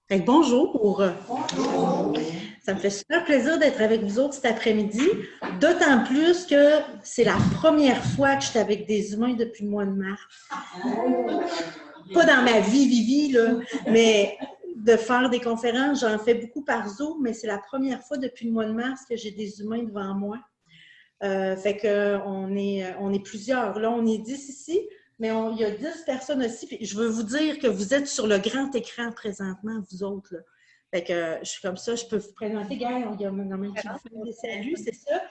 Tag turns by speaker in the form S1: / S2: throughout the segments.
S1: Fait que bonjour!
S2: Bonjour.
S1: Ça me fait super plaisir d'être avec vous autres cet après-midi, d'autant plus que c'est la première fois que je suis avec des humains depuis le mois de mars. Pas dans ma vie, là, mais de faire des conférences, j'en fais beaucoup par Zoom, mais c'est la première fois depuis le mois de mars que j'ai des humains devant moi. Fait qu'on est plusieurs. Là, on est 10 ici, mais il y a 10 personnes aussi. Puis je veux vous dire que vous êtes sur le grand écran présentement, vous autres. Là. Fait que je suis comme ça, je peux vous présenter. Gars, il y a même qui vous fait des saluts, c'est ça.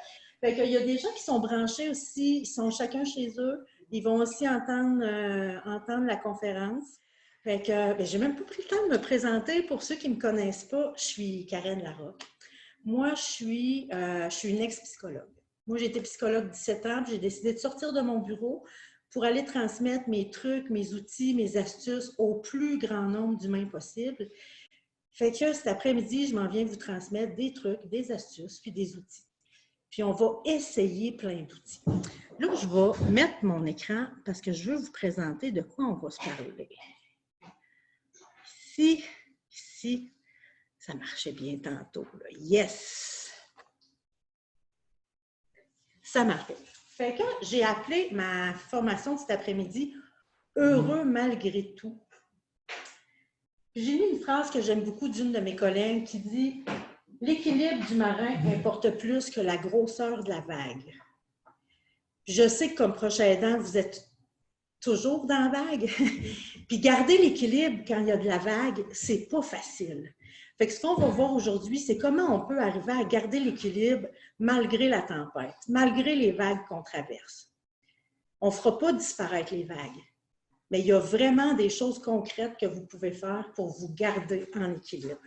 S1: Fait qu'il y a des gens qui sont branchés aussi, ils sont chacun chez eux. Ils vont aussi entendre la conférence. Fait que j'ai même pas pris le temps de me présenter. Pour ceux qui ne me connaissent pas, je suis Karen Larocque. Moi, je suis une ex-psychologue. Moi, j'ai été psychologue 17 ans, puis j'ai décidé de sortir de mon bureau pour aller transmettre mes trucs, mes outils, mes astuces au plus grand nombre d'humains possible. Fait que cet après-midi, je m'en viens vous transmettre des trucs, des astuces, puis des outils. Puis on va essayer plein d'outils. Là, je vais mettre mon écran parce que je veux vous présenter de quoi on va se parler. Ici, ça marchait bien tantôt. Là. Yes! Ça marchait. Fait que j'ai appelé ma formation cet après-midi « Heureux malgré tout ». J'ai lu une phrase que j'aime beaucoup d'une de mes collègues qui dit « L'équilibre du marin importe plus que la grosseur de la vague ». Je sais que comme prochain aidant, vous êtes toujours dans la vague. Puis garder l'équilibre quand il y a de la vague, c'est pas facile. Fait que ce qu'on va voir aujourd'hui, c'est comment on peut arriver à garder l'équilibre malgré la tempête, malgré les vagues qu'on traverse. On ne fera pas disparaître les vagues, mais il y a vraiment des choses concrètes que vous pouvez faire pour vous garder en équilibre.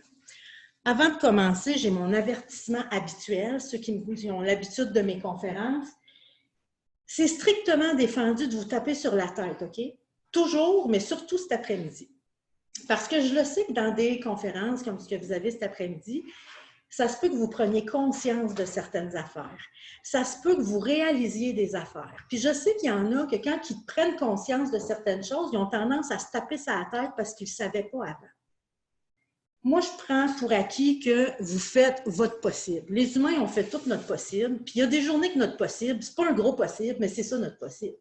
S1: Avant de commencer, j'ai mon avertissement habituel, ceux qui ont l'habitude de mes conférences. C'est strictement défendu de vous taper sur la tête, OK? Toujours, mais surtout cet après-midi. Parce que je le sais que dans des conférences comme ce que vous avez cet après-midi, ça se peut que vous preniez conscience de certaines affaires. Ça se peut que vous réalisiez des affaires. Puis je sais qu'il y en a que quand ils prennent conscience de certaines choses, ils ont tendance à se taper sur la tête parce qu'ils ne savaient pas avant. Moi, je prends pour acquis que vous faites votre possible. Les humains ont fait tout notre possible. Puis il y a des journées que notre possible, c'est pas un gros possible, mais c'est ça notre possible.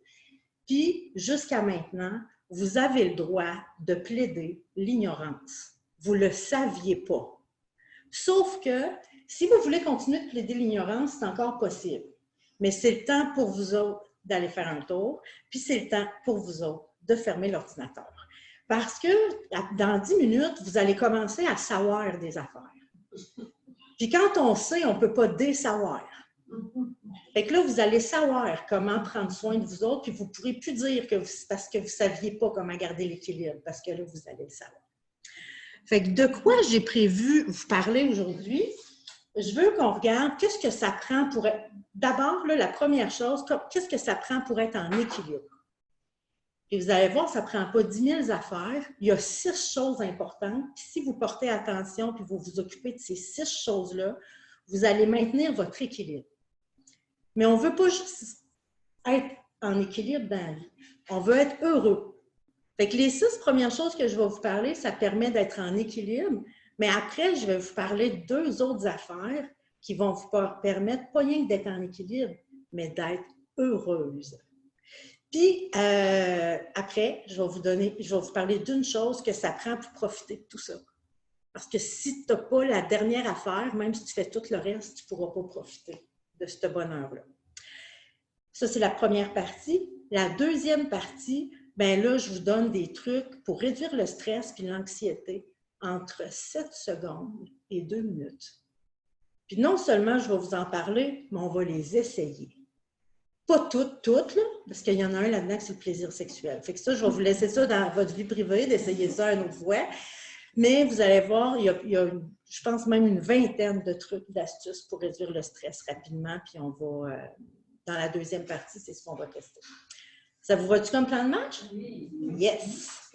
S1: Puis jusqu'à maintenant, vous avez le droit de plaider l'ignorance. Vous ne le saviez pas. Sauf que si vous voulez continuer de plaider l'ignorance, c'est encore possible. Mais c'est le temps pour vous autres d'aller faire un tour, puis c'est le temps pour vous autres de fermer l'ordinateur. Parce que dans 10 minutes, vous allez commencer à savoir des affaires. Puis quand on sait, on ne peut pas désavoir. Fait que là, vous allez savoir comment prendre soin de vous autres, puis vous ne pourrez plus dire que c'est parce que vous ne saviez pas comment garder l'équilibre, parce que là, vous allez le savoir. Fait que de quoi j'ai prévu vous parler aujourd'hui? Je veux qu'on regarde qu'est-ce que ça prend pour être... D'abord, là, la première chose, qu'est-ce que ça prend pour être en équilibre? Et vous allez voir, ça ne prend pas 10 000 affaires. Il y a 6 choses importantes. Puis si vous portez attention puis vous vous occupez de ces 6 choses-là, vous allez maintenir votre équilibre. Mais on ne veut pas juste être en équilibre dans la vie. On veut être heureux. Fait que les 6 premières choses que je vais vous parler, ça permet d'être en équilibre. Mais après, je vais vous parler de 2 autres affaires qui vont vous permettre, pas rien d'être en équilibre, mais d'être heureuse. Puis, après, je vais vous parler d'une chose que ça prend pour profiter de tout ça. Parce que si tu n'as pas la dernière affaire, même si tu fais tout le reste, tu ne pourras pas profiter de ce bonheur-là. Ça, c'est la première partie. La deuxième partie, bien là, je vous donne des trucs pour réduire le stress et l'anxiété entre 7 secondes et 2 minutes. Puis non seulement je vais vous en parler, mais on va les essayer. Pas toutes, là, parce qu'il y en a un là-dedans qui c'est le plaisir sexuel. Fait que ça, je vais vous laisser ça dans votre vie privée, d'essayer ça une autre fois. Mais vous allez voir, il y a je pense même une vingtaine de trucs, d'astuces pour réduire le stress rapidement. Puis on va, dans la deuxième partie, c'est ce qu'on va tester. Ça vous va-tu comme plan de match?
S2: Oui.
S1: Yes!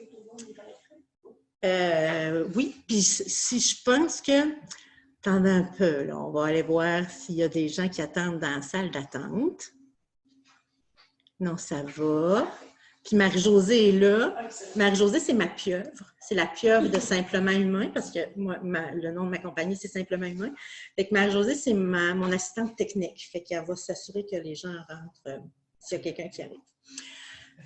S1: Oui, puis si je pense que... Attendez un peu, là, on va aller voir s'il y a des gens qui attendent dans la salle d'attente. Non, ça va. Puis Marie-Josée est là.
S2: Excellent.
S1: Marie-Josée, c'est ma pieuvre. C'est la pieuvre de Simplement Humain, parce que moi, le nom de ma compagnie, c'est Simplement Humain. Fait que Marie-Josée, c'est mon assistante technique. Fait qu'elle va s'assurer que les gens rentrent s'il y a quelqu'un qui arrive.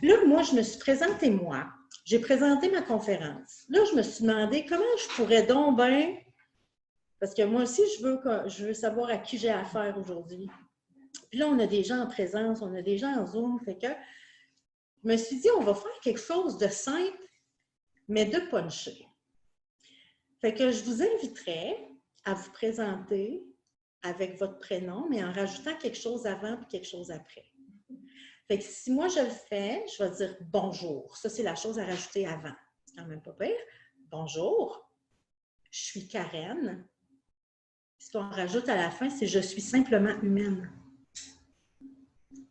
S1: Là, moi, je me suis présentée, moi. J'ai présenté ma conférence. Là, je me suis demandé comment je pourrais donc bien... Parce que moi aussi, je veux savoir à qui j'ai affaire aujourd'hui. Puis là, on a des gens en présence, on a des gens en Zoom. Fait que je me suis dit, on va faire quelque chose de simple, mais de punché. Fait que je vous inviterais à vous présenter avec votre prénom, mais en rajoutant quelque chose avant et quelque chose après. Fait que si moi je le fais, je vais dire bonjour. Ça, c'est la chose à rajouter avant. C'est quand même pas pire. Bonjour, je suis Karen. Ce qu'on rajoute à la fin, c'est je suis simplement humaine.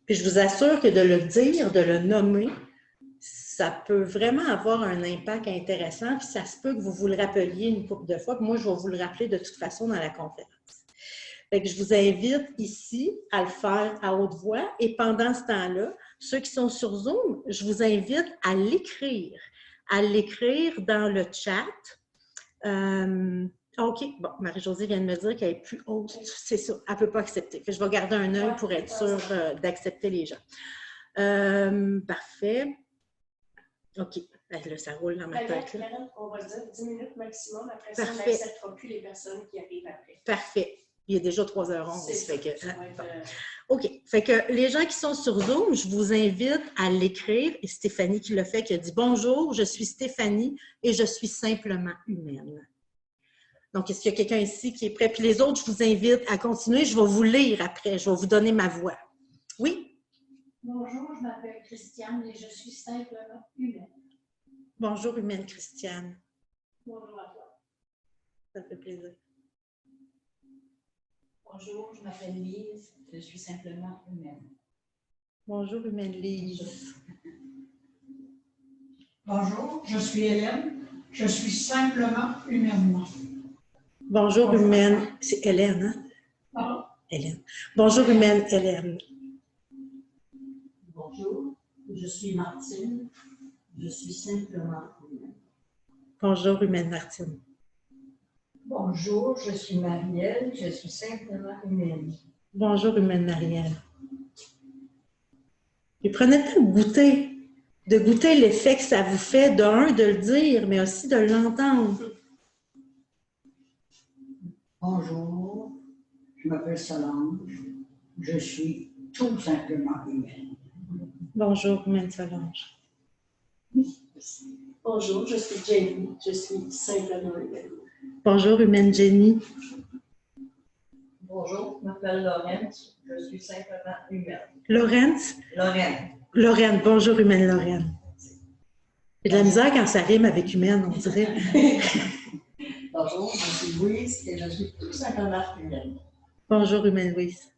S1: Puis je vous assure que de le dire, de le nommer, ça peut vraiment avoir un impact intéressant. Puis ça se peut que vous vous le rappeliez une couple de fois. Puis moi, je vais vous le rappeler de toute façon dans la conférence. Fait que je vous invite ici à le faire à haute voix. Et pendant ce temps-là, ceux qui sont sur Zoom, je vous invite à l'écrire dans le chat. OK, bon, Marie-Josée vient de me dire qu'elle est plus haute. C'est ça, elle ne peut pas accepter. Fait que je vais garder un œil pour être sûre d'accepter les gens. Parfait. OK, là, ça roule dans ma tête.
S2: Karen, on va dire 10 minutes maximum. Après ça, on n'acceptera plus les personnes qui arrivent après.
S1: Parfait. Il est déjà 3h11. Fait que, OK. Fait que les gens qui sont sur Zoom, je vous invite à l'écrire. Et Stéphanie qui l'a fait, qui a dit « Bonjour, je suis Stéphanie et je suis simplement humaine. » Donc, est-ce qu'il y a quelqu'un ici qui est prêt? Puis les autres, je vous invite à continuer. Je vais vous lire après. Je vais vous donner ma voix. Oui?
S3: Bonjour, je m'appelle Christiane et je suis simplement humaine.
S1: Bonjour, humaine Christiane.
S3: Bonjour à toi.
S1: Ça fait plaisir.
S3: Bonjour, je m'appelle Lise, je suis simplement humaine.
S1: Bonjour, humaine Lise.
S4: Bonjour, je suis Hélène, je suis simplement humainement.
S1: Bonjour, humaine. C'est Hélène, hein?
S4: Pardon?
S1: Hélène. Bonjour, humaine Hélène.
S3: Bonjour, je suis Martine, je suis simplement humaine.
S1: Bonjour, humaine Martine.
S3: Bonjour, je suis Marielle, je suis simplement humaine.
S1: Bonjour, humaine Marielle. Et prenez le temps de goûter l'effet que ça vous fait, de le dire, mais aussi de l'entendre.
S4: Bonjour, je m'appelle Solange, je suis tout simplement humaine.
S1: Bonjour, humaine Solange.
S2: Bonjour, je suis Jenny, je suis simplement humaine.
S1: Bonjour, humaine Jenny.
S3: Bonjour, je m'appelle Laurence, je suis simplement humaine.
S1: Laurence?
S3: Lorraine.
S1: Lorraine, bonjour, humaine Lorraine. J'ai de la misère quand ça rime avec humaine, on dirait.
S3: Bonjour, je suis Louise et je suis tout simplement humaine.
S1: Bonjour, humaine Louise.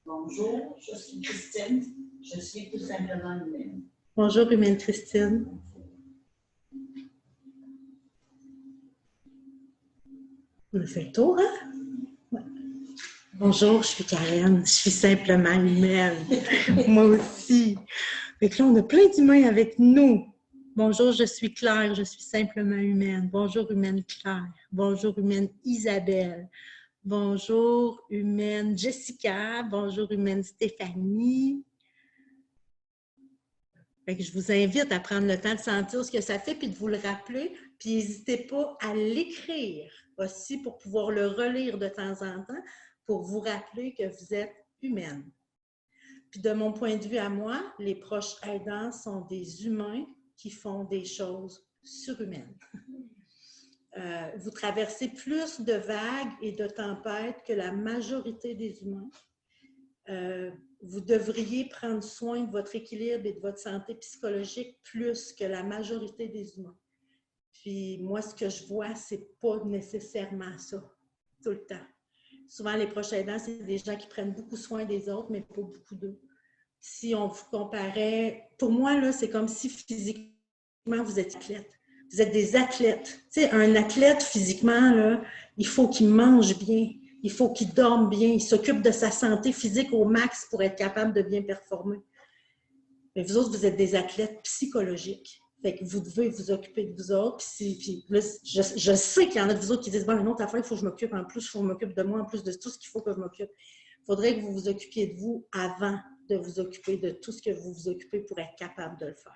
S3: Bonjour, je suis Christine, je suis tout simplement humaine.
S1: Bonjour, humaine Christine. On a fait le tour, hein? Ouais. Bonjour, je suis Karen, je suis simplement humaine. Moi aussi. Fait que là, on a plein d'humains avec nous. Bonjour, je suis Claire, je suis simplement humaine. Bonjour, humaine Claire. Bonjour, humaine Isabelle. Bonjour, humaine Jessica. Bonjour, humaine Stéphanie. Fait que je vous invite à prendre le temps de sentir ce que ça fait puis de vous le rappeler. Puis n'hésitez pas à l'écrire aussi pour pouvoir le relire de temps en temps pour vous rappeler que vous êtes humaine. Puis de mon point de vue à moi, les proches aidants sont des humains qui font des choses surhumaines. Vous traversez plus de vagues et de tempêtes que la majorité des humains. Vous devriez prendre soin de votre équilibre et de votre santé psychologique plus que la majorité des humains. Puis moi, ce que je vois, c'est pas nécessairement ça, tout le temps. Souvent, les proches aidants, c'est des gens qui prennent beaucoup soin des autres, mais pas beaucoup d'eux. Si on vous comparait, pour moi, là, c'est comme si physiquement, vous êtes athlète. Vous êtes des athlètes. Tu sais, un athlète, physiquement, là, il faut qu'il mange bien, il faut qu'il dorme bien, il s'occupe de sa santé physique au max pour être capable de bien performer. Mais vous autres, vous êtes des athlètes psychologiques. Fait que vous devez vous occuper de vous autres. Puis là, je sais qu'il y en a de vous autres qui disent, bon, une autre affaire, il faut que je m'occupe en plus, il faut que je m'occupe de moi en plus de tout ce qu'il faut que je m'occupe. Il faudrait que vous vous occupiez de vous avant de vous occuper de tout ce que vous vous occupez pour être capable de le faire.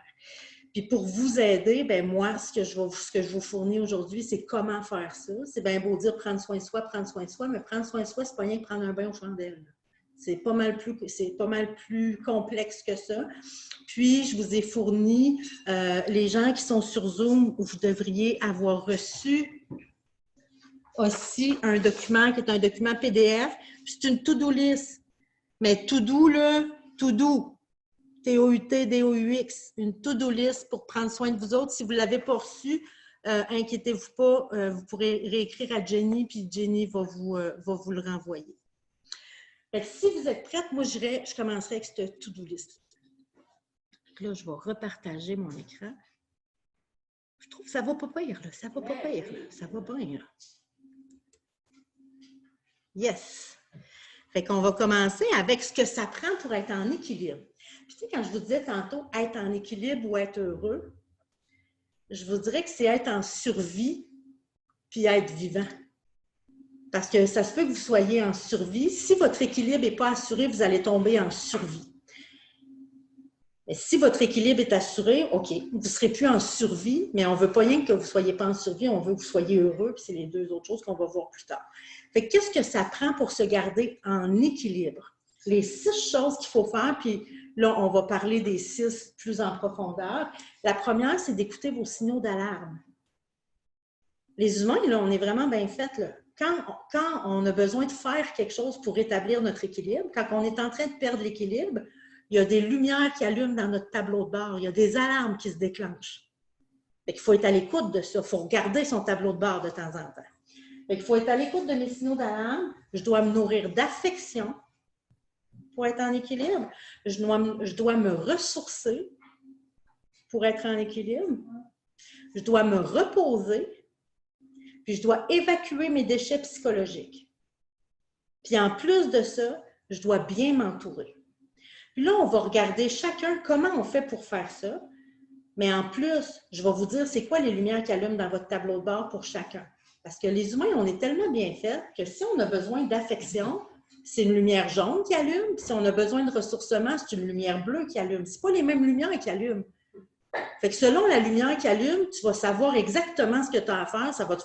S1: Puis pour vous aider, ben moi, ce que je vous fournis aujourd'hui, c'est comment faire ça. C'est bien beau dire prendre soin de soi, mais prendre soin de soi, c'est pas rien que prendre un bain aux chandelles. C'est pas mal plus complexe que ça. Puis, je vous ai fourni les gens qui sont sur Zoom, où vous devriez avoir reçu aussi un document qui est un document PDF. C'est une to-do list. Mais to-do, là, to-do. T-O-U-T, D-O-U-X. Une to-do list pour prendre soin de vous autres. Si vous ne l'avez pas reçu, inquiétez-vous pas, vous pourrez réécrire à Jenny, puis Jenny va vous le renvoyer. Fait que si vous êtes prête, moi, je commencerai avec cette to-do list. Là, je vais repartager mon écran. Je trouve que ça va pas pire, là. Ça va pas pire, là. Ça va bien, là. Yes! Fait qu'on va commencer avec ce que ça prend pour être en équilibre. Puis, tu sais, quand je vous disais tantôt être en équilibre ou être heureux, je vous dirais que c'est être en survie puis être vivant. Parce que ça se peut que vous soyez en survie. Si votre équilibre n'est pas assuré, vous allez tomber en survie. Mais si votre équilibre est assuré, OK, vous ne serez plus en survie, mais on ne veut pas rien que vous ne soyez pas en survie, on veut que vous soyez heureux, puis c'est les deux autres choses qu'on va voir plus tard. Fait que qu'est-ce que ça prend pour se garder en équilibre? Les 6 choses qu'il faut faire, puis là, on va parler des 6 plus en profondeur. La première, c'est d'écouter vos signaux d'alarme. Les humains, là, on est vraiment bien faits, là. Quand on a besoin de faire quelque chose pour rétablir notre équilibre, quand on est en train de perdre l'équilibre, il y a des lumières qui allument dans notre tableau de bord, il y a des alarmes qui se déclenchent. Fait qu'il faut être à l'écoute de ça, il faut regarder son tableau de bord de temps en temps. Fait qu'il faut être à l'écoute de mes signaux d'alarme, je dois me nourrir d'affection pour être en équilibre, je dois me ressourcer pour être en équilibre, je dois me reposer, puis je dois évacuer mes déchets psychologiques. Puis en plus de ça, je dois bien m'entourer. Puis là, on va regarder chacun comment on fait pour faire ça. Mais en plus, je vais vous dire c'est quoi les lumières qui allument dans votre tableau de bord pour chacun. Parce que les humains, on est tellement bien faits que si on a besoin d'affection, c'est une lumière jaune qui allume. Puis si on a besoin de ressourcement, c'est une lumière bleue qui allume. Ce n'est pas les mêmes lumières qui allument. Fait que selon la lumière qui allume, tu vas savoir exactement ce que tu as à faire. Ça va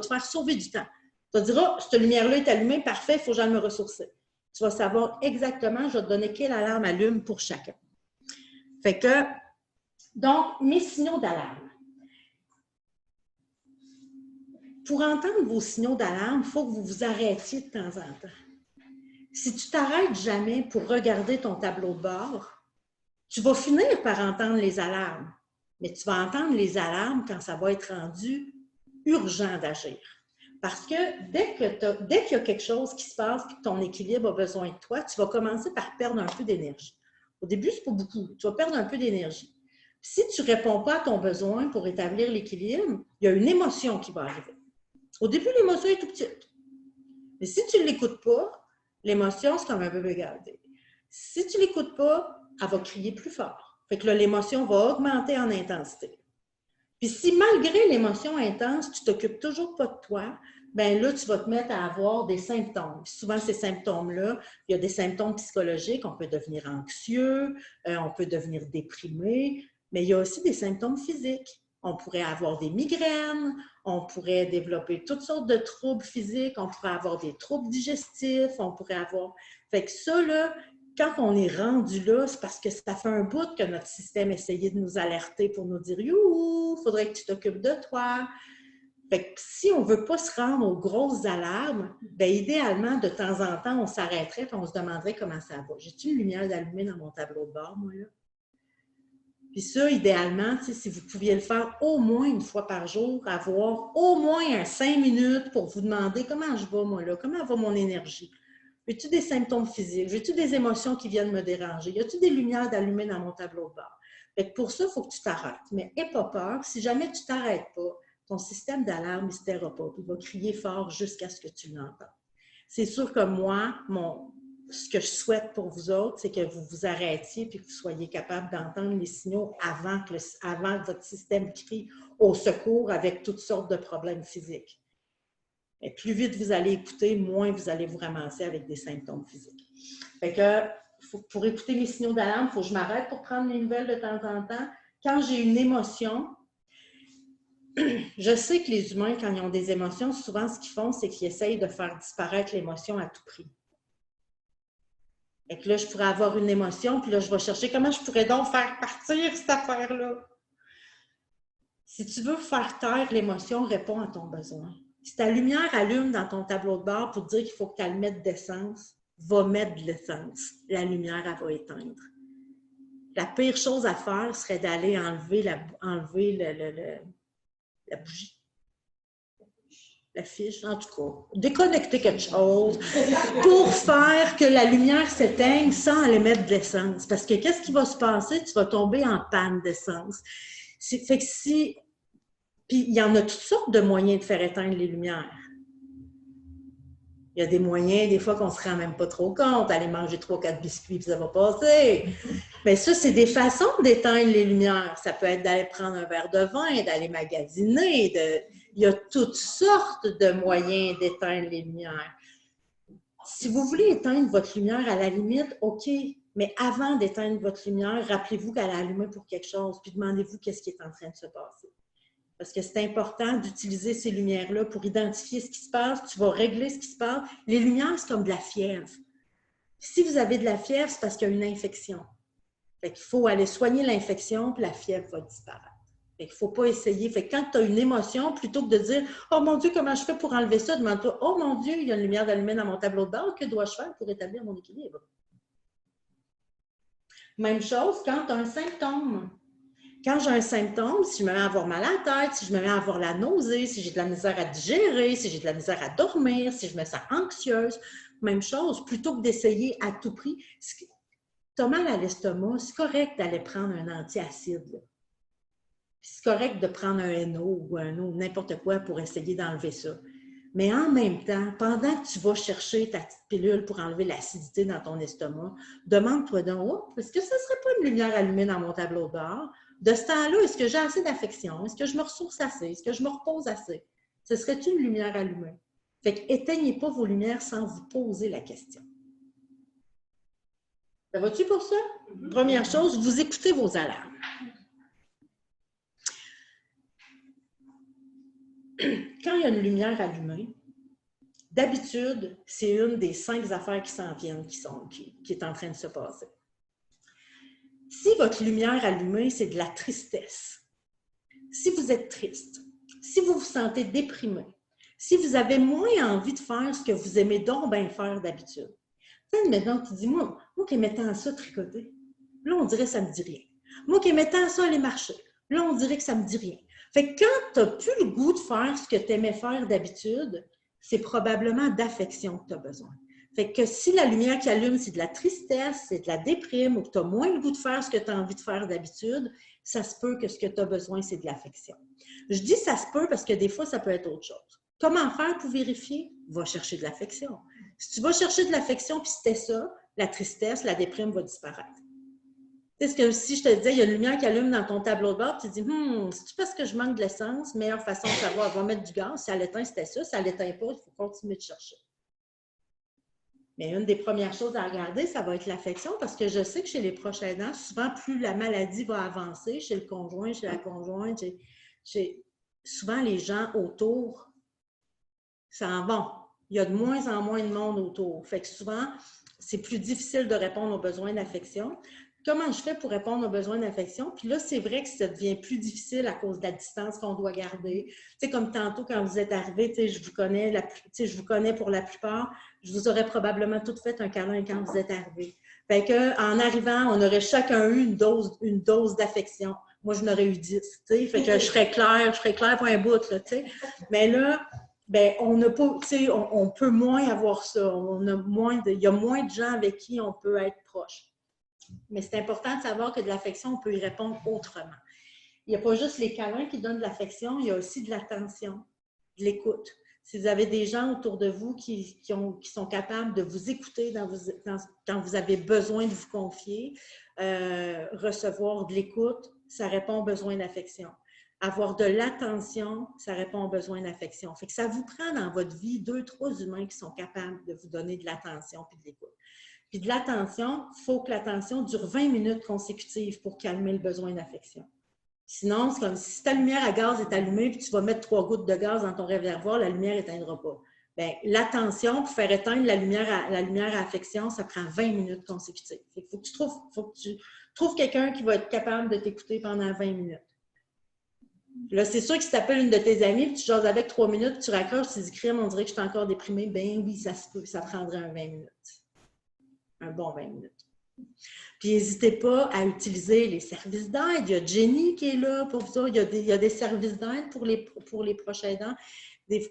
S1: te faire sauver du temps. Tu vas te dire, oh, cette lumière-là est allumée, parfait, il faut que j'aille me ressourcer. Tu vas savoir exactement, je vais te donner quelle alarme allume pour chacun. Fait que, donc, mes signaux d'alarme. Pour entendre vos signaux d'alarme, il faut que vous vous arrêtiez de temps en temps. Si tu t'arrêtes jamais pour regarder ton tableau de bord, tu vas finir par entendre les alarmes, mais tu vas entendre les alarmes quand ça va être rendu urgent d'agir. Parce que dès qu'il y a quelque chose qui se passe et que ton équilibre a besoin de toi, tu vas commencer par perdre un peu d'énergie. Au début, ce n'est pas beaucoup. Tu vas perdre un peu d'énergie. Si tu ne réponds pas à ton besoin pour établir l'équilibre, il y a une émotion qui va arriver. Au début, l'émotion est tout petite. Mais si tu ne l'écoutes pas, l'émotion, c'est comme un bébé gardé. Si tu ne l'écoutes pas, elle va crier plus fort. Fait que là, l'émotion va augmenter en intensité. Puis si malgré l'émotion intense, tu ne t'occupes toujours pas de toi, bien là, tu vas te mettre à avoir des symptômes. Puis souvent, ces symptômes-là, il y a des symptômes psychologiques. On peut devenir anxieux, on peut devenir déprimé, mais il y a aussi des symptômes physiques. On pourrait avoir des migraines, on pourrait développer toutes sortes de troubles physiques, on pourrait avoir des troubles digestifs, on pourrait avoir... Fait que ça, là, quand on est rendu là, c'est parce que ça fait un bout que notre système essayait de nous alerter pour nous dire « Youhou, il faudrait que tu t'occupes de toi ». Fait que si on ne veut pas se rendre aux grosses alarmes, bien idéalement, de temps en temps, on s'arrêterait et on se demanderait comment ça va. J'ai-tu une lumière d'allumée dans mon tableau de bord, moi, là? Puis ça, idéalement, si vous pouviez le faire au moins une fois par jour, avoir au moins 5 minutes pour vous demander comment je vais, moi, là, comment va mon énergie. J'ai-tu des symptômes physiques? J'ai-tu des émotions qui viennent me déranger? Y a-tu des lumières d'allumées dans mon tableau de bord? Fait que pour ça, il faut que tu t'arrêtes. Mais n'aie pas peur. Si jamais tu ne t'arrêtes pas, ton système d'alarme ne se taira pas. Il va crier fort jusqu'à ce que tu l'entends. C'est sûr que moi, ce que je souhaite pour vous autres, c'est que vous vous arrêtiez et que vous soyez capable d'entendre les signaux avant que votre système crie au secours avec toutes sortes de problèmes physiques. Et plus vite vous allez écouter, moins vous allez vous ramasser avec des symptômes physiques. Fait que, pour écouter mes signaux d'alarme, il faut que je m'arrête pour prendre les nouvelles de temps en temps. Quand j'ai une émotion, je sais que les humains, quand ils ont des émotions, souvent ce qu'ils font, c'est qu'ils essayent de faire disparaître l'émotion à tout prix. Et que là, je pourrais avoir une émotion, puis là, je vais chercher comment je pourrais donc faire partir cette affaire-là. Si tu veux faire taire l'émotion, réponds à ton besoin. Si ta lumière allume dans ton tableau de bord pour dire qu'il faut que tu ailles mettre d'essence, va mettre de l'essence. La lumière, elle va éteindre. La pire chose à faire serait d'aller enlever la bougie. La fiche, en tout cas, déconnecter quelque chose pour faire que la lumière s'éteigne sans aller mettre de l'essence. Parce que qu'est-ce qui va se passer? Tu vas tomber en panne d'essence. Fait que si... Puis il y en a toutes sortes de moyens de faire éteindre les lumières. Il y a des moyens, des fois, qu'on ne se rend même pas trop compte. Aller manger 3-4 biscuits, puis ça va passer. Mais ça, c'est des façons d'éteindre les lumières. Ça peut être d'aller prendre un verre de vin, d'aller magasiner. Il y a toutes sortes de moyens d'éteindre les lumières. Si vous voulez éteindre votre lumière, à la limite, OK. Mais avant d'éteindre votre lumière, rappelez-vous qu'elle a allumé pour quelque chose, puis demandez-vous qu'est-ce qui est en train de se passer. Parce que c'est important d'utiliser ces lumières-là pour identifier ce qui se passe. Tu vas régler ce qui se passe. Les lumières, c'est comme de la fièvre. Si vous avez de la fièvre, c'est parce qu'il y a une infection. Fait qu'il faut aller soigner l'infection, puis la fièvre va disparaître. Fait qu'il ne faut pas essayer. Fait que quand tu as une émotion, plutôt que de dire « Oh mon Dieu, comment je fais pour enlever ça? » demande-toi « Oh mon Dieu, il y a une lumière d'allumée dans mon tableau de bord. Que dois-je faire pour établir mon équilibre? » Même chose quand tu as un symptôme. Quand j'ai un symptôme, si je me mets à avoir mal à la tête, si je me mets à avoir la nausée, si j'ai de la misère à digérer, si j'ai de la misère à dormir, si je me sens anxieuse, même chose, plutôt que d'essayer à tout prix. Tu as mal à l'estomac, c'est correct d'aller prendre un antiacide. C'est correct de prendre un NO ou un eau, n'importe quoi pour essayer d'enlever ça. Mais en même temps, pendant que tu vas chercher ta petite pilule pour enlever l'acidité dans ton estomac, demande-toi donc, oh, est-ce que ça ne serait pas une lumière allumée dans mon tableau de bord? De ce temps-là, est-ce que j'ai assez d'affection? Est-ce que je me ressource assez? Est-ce que je me repose assez? Ce serait une lumière allumée? Fait qu'éteignez pas vos lumières sans vous poser la question. Ça va-tu pour ça? Première chose, vous écoutez vos alarmes. Quand il y a une lumière allumée, d'habitude, c'est une des 5 affaires qui s'en viennent, qui est en train de se passer. Si votre lumière allumée, c'est de la tristesse, si vous êtes triste, si vous vous sentez déprimé, si vous avez moins envie de faire ce que vous aimez donc bien faire d'habitude. Maintenant, tu dis, moi qui aimais tant ça tricoter, là, on dirait que ça ne me dit rien. Moi qui aimais tant ça aller marcher, là, on dirait que ça ne me dit rien. Fait que quand tu n'as plus le goût de faire ce que tu aimais faire d'habitude, c'est probablement d'affection que tu as besoin. Fait que si la lumière qui allume, c'est de la tristesse, c'est de la déprime, ou que tu as moins le goût de faire ce que tu as envie de faire d'habitude, ça se peut que ce que tu as besoin, c'est de l'affection. Je dis ça se peut parce que des fois, ça peut être autre chose. Comment faire pour vérifier? Va chercher de l'affection. Si tu vas chercher de l'affection, puis c'était ça, la tristesse, la déprime va disparaître. C'est que si je te disais, il y a une lumière qui allume dans ton tableau de bord, tu te dis, c'est-tu parce que je manque de l'essence? Meilleure façon de savoir, va mettre du gaz. Si elle éteint, c'était ça. Si elle l'éteint pas, il faut continuer de chercher. Mais une des premières choses à regarder, ça va être l'affection, parce que je sais que chez les proches aidants, souvent, plus la maladie va avancer, chez le conjoint, chez la conjointe, souvent les gens autour s'en vont. Il y a de moins en moins de monde autour. Fait que souvent, c'est plus difficile de répondre aux besoins d'affection. Comment je fais pour répondre aux besoins d'affection? Puis là, c'est vrai que ça devient plus difficile à cause de la distance qu'on doit garder. Tu sais, comme tantôt, quand vous êtes arrivés, tu sais, je vous connais pour la plupart, je vous aurais probablement toutes fait un câlin quand vous êtes arrivés. Fait qu'en arrivant, on aurait chacun eu une dose d'affection. Moi, je n'aurais eu 10, tu sais. Fait que je serais claire pour un bout, là, tu sais. Mais là, ben, on n'a pas, tu sais, on peut moins avoir ça. Il y a moins de gens avec qui on peut être proche. Mais c'est important de savoir que de l'affection, on peut y répondre autrement. Il n'y a pas juste les câlins qui donnent de l'affection, il y a aussi de l'attention, de l'écoute. si vous avez des gens autour de vous qui sont capables de vous écouter quand vous avez besoin de vous confier, recevoir de l'écoute, ça répond aux besoins d'affection. Avoir de l'attention, ça répond aux besoins d'affection. Fait que ça vous prend dans votre vie 2, 3 humains qui sont capables de vous donner de l'attention et de l'écoute. Puis de l'attention, il faut que l'attention dure 20 minutes consécutives pour calmer le besoin d'affection. Sinon, c'est comme si ta lumière à gaz est allumée puis tu vas mettre 3 gouttes de gaz dans ton réservoir, la lumière n'éteindra pas. Bien, l'attention, pour faire éteindre la lumière à affection, ça prend 20 minutes consécutives. Il faut que tu trouves quelqu'un qui va être capable de t'écouter pendant 20 minutes. Là, c'est sûr que si tu appelles une de tes amies puis tu jases avec 3 minutes, tu raccroches, tu dis crime, on dirait que je suis encore déprimée. Ben oui, ça se peut, ça prendrait un 20 minutes. Un bon 20 minutes. Puis n'hésitez pas à utiliser les services d'aide. Il y a Jenny qui est là pour vous. Il y a des services d'aide pour les proches aidants. Il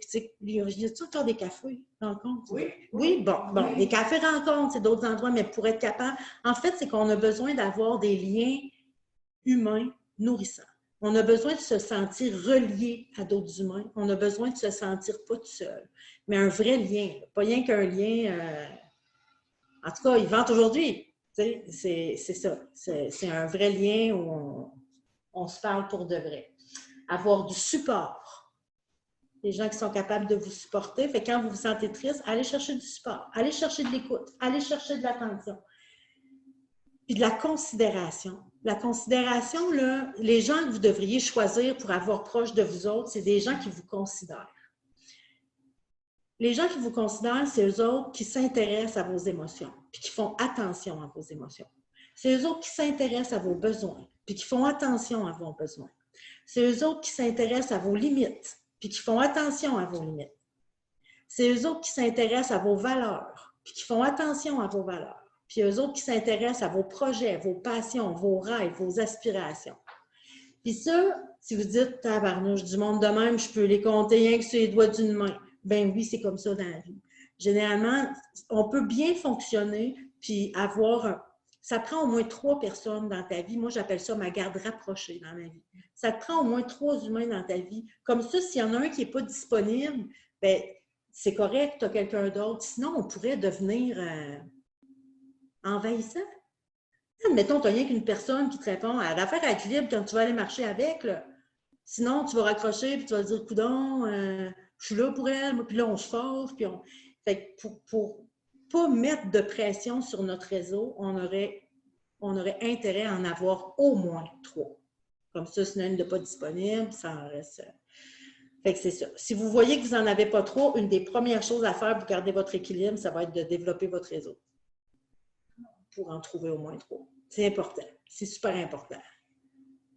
S1: y a encore des cafés rencontres?
S4: Oui.
S1: Oui, bon, des cafés rencontres, c'est d'autres endroits, mais pour être capable, en fait, c'est qu'on a besoin d'avoir des liens humains nourrissants. On a besoin de se sentir relié à d'autres humains. On a besoin de se sentir pas tout seul, mais un vrai lien. Pas rien qu'un lien... En tout cas, ils vantent aujourd'hui. C'est ça. C'est un vrai lien où on se parle pour de vrai. Avoir du support. Des gens qui sont capables de vous supporter. Fait que quand vous vous sentez triste, allez chercher du support. Allez chercher de l'écoute. Allez chercher de l'attention. Puis de la considération. La considération, là, les gens que vous devriez choisir pour avoir proche de vous autres, c'est des gens qui vous considèrent. Les gens qui vous considèrent, c'est eux autres qui s'intéressent à vos émotions, puis qui font attention à vos émotions. C'est eux autres qui s'intéressent à vos besoins, puis qui font attention à vos besoins. C'est eux autres qui s'intéressent à vos limites, puis qui font attention à vos limites. C'est eux autres qui s'intéressent à vos valeurs, puis qui font attention à vos valeurs. Puis eux autres qui s'intéressent à vos projets, vos passions, vos rêves, vos aspirations. Puis ça, si vous dites, tabarnouche, du monde de même, je peux les compter rien que sur les doigts d'une main. Ben oui, c'est comme ça dans la vie. Généralement, on peut bien fonctionner puis avoir... Ça prend au moins 3 personnes dans ta vie. Moi, j'appelle ça ma garde rapprochée dans ma vie. Ça te prend au moins 3 humains dans ta vie. Comme ça, s'il y en a un qui n'est pas disponible, ben c'est correct, tu as quelqu'un d'autre. Sinon, on pourrait devenir envahissant. Admettons, tu n'as rien qu'une personne qui te répond à l'affaire à être libre quand tu vas aller marcher avec. Là. Sinon, tu vas raccrocher puis tu vas dire, coudon, je suis là pour elle, puis là, on se force. Puis Fait que pour pas mettre de pression sur notre réseau, on aurait intérêt à en avoir au moins 3. Comme ça, si une n'est pas disponible, ça en reste. Fait que c'est ça. Si vous voyez que vous n'en avez pas 3, une des premières choses à faire pour garder votre équilibre, ça va être de développer votre réseau. Pour en trouver au moins 3. C'est important. C'est super important.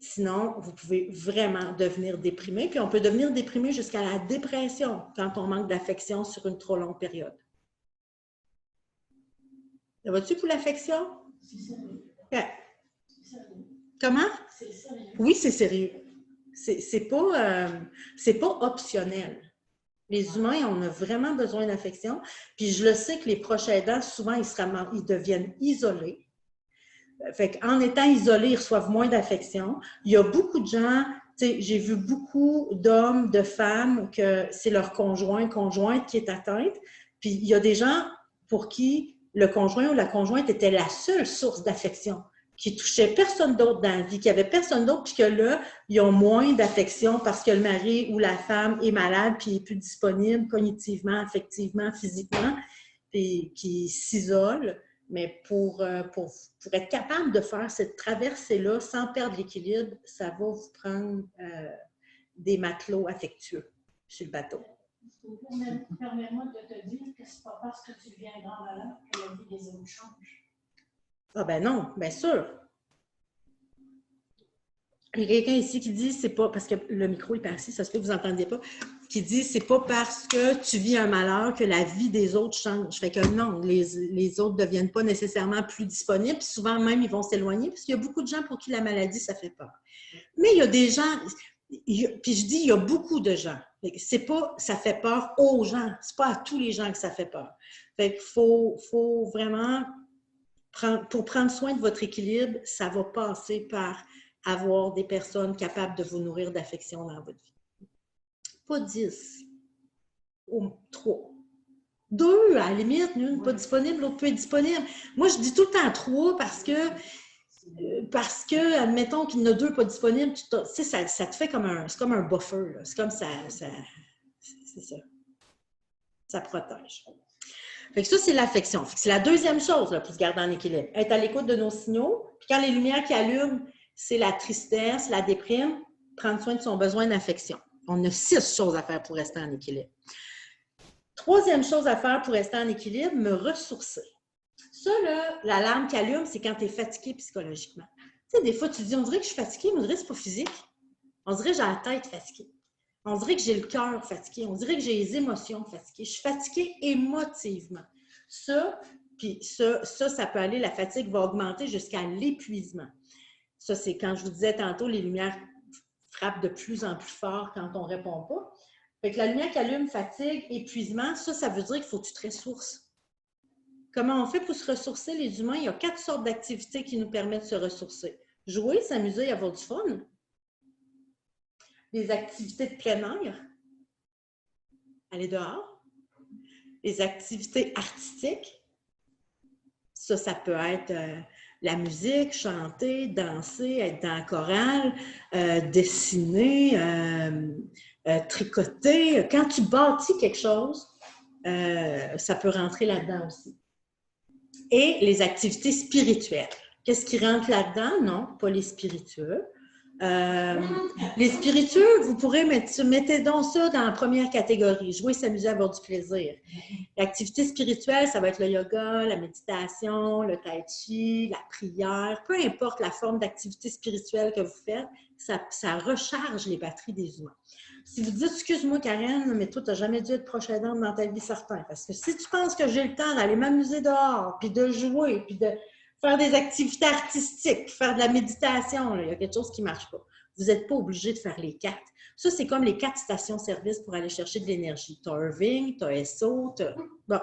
S1: Sinon, vous pouvez vraiment devenir déprimé. Puis on peut devenir déprimé jusqu'à la dépression quand on manque d'affection sur une trop longue période. Ça va-tu pour l'affection?
S4: C'est sérieux.
S1: Okay.
S4: C'est sérieux.
S1: Comment?
S4: C'est sérieux.
S1: Oui, c'est sérieux. C'est pas optionnel. Les humains, on a vraiment besoin d'affection. Puis je le sais que les proches aidants, souvent, ils deviennent isolés. Fait qu'en étant isolés, ils reçoivent moins d'affection. Il y a beaucoup de gens, j'ai vu beaucoup d'hommes, de femmes, que c'est leur conjointe qui est atteinte. Puis il y a des gens pour qui le conjoint ou la conjointe était la seule source d'affection, qui touchait personne d'autre dans la vie, qui avait personne d'autre, puis que là, ils ont moins d'affection parce que le mari ou la femme est malade, puis n'est plus disponible cognitivement, affectivement, physiquement, puis qui s'isole. Mais pour être capable de faire cette traversée-là sans perdre l'équilibre, ça va vous prendre des matelots affectueux sur le bateau.
S4: Permets-moi de te dire que ce n'est pas parce que tu deviens grand malade que la vie des autres change.
S1: Ah ben non, bien sûr. Il y a quelqu'un ici qui dit, c'est pas, parce que le micro est parti, ça se peut que vous n'entendiez pas, qui dit, c'est pas parce que tu vis un malheur que la vie des autres change. Fait que non, les autres ne deviennent pas nécessairement plus disponibles, puis souvent même, ils vont s'éloigner, parce qu'il y a beaucoup de gens pour qui la maladie, ça fait peur. Mais il y a des gens, puis je dis, il y a beaucoup de gens. C'est pas, ça fait peur aux gens, c'est pas à tous les gens que ça fait peur. Fait qu'il faut vraiment, pour prendre soin de votre équilibre, ça va passer par avoir des personnes capables de vous nourrir d'affection dans votre vie. Pas 10, 3. 2, à la limite, une pas disponible, l'autre peut être disponible. Moi, je dis tout le temps 3 parce que, admettons qu'il y en a 2 pas disponibles, ça te fait comme un buffer. Là. C'est comme ça, c'est ça. Ça protège. Fait que ça, c'est l'affection. C'est la deuxième chose là, pour se garder en équilibre. Être à l'écoute de nos signaux. Puis quand les lumières qui allument, c'est la tristesse, la déprime, prendre soin de son besoin d'affection. On a 6 choses à faire pour rester en équilibre. Troisième chose à faire pour rester en équilibre, me ressourcer. Ça, là, l'alarme qui allume, c'est quand tu es fatigué psychologiquement. Tu sais, des fois, tu te dis, on dirait que je suis fatiguée, mais on dirait que ce n'est pas physique. On dirait que j'ai la tête fatiguée. On dirait que j'ai le cœur fatigué. On dirait que j'ai les émotions fatiguées. Je suis fatiguée émotivement. Ça peut aller, la fatigue va augmenter jusqu'à l'épuisement. Ça, c'est quand je vous disais tantôt, les lumières frappent de plus en plus fort quand on ne répond pas. Fait que la lumière qui allume, fatigue, épuisement, ça veut dire qu'il faut que tu te ressources. Comment on fait pour se ressourcer, les humains? Il y a 4 sortes d'activités qui nous permettent de se ressourcer. Jouer, s'amuser, avoir du fun. Les activités de plein air, aller dehors. Les activités artistiques, ça peut être la musique, chanter, danser, être dans la chorale, dessiner, tricoter. Quand tu bâtis quelque chose, ça peut rentrer là-dedans aussi. Et les activités spirituelles. Qu'est-ce qui rentre là-dedans? Non, pas les spiritueux. Les spiritueux, vous pourrez mettez donc ça dans la première catégorie. Jouer, s'amuser, avoir du plaisir. L'activité spirituelle, ça va être le yoga, la méditation, le tai chi, la prière. Peu importe la forme d'activité spirituelle que vous faites, ça recharge les batteries des humains. Si vous dites, excuse-moi Karen, mais toi, tu n'as jamais dû être proche aidante dans ta vie, certain. Parce que si tu penses que j'ai le temps d'aller m'amuser dehors, puis de jouer, puis de faire des activités artistiques, faire de la méditation, là, il y a quelque chose qui ne marche pas. Vous n'êtes pas obligé de faire les 4. Ça, c'est comme les 4 stations-service pour aller chercher de l'énergie. Tu as Irving, tu as Esso, Bon.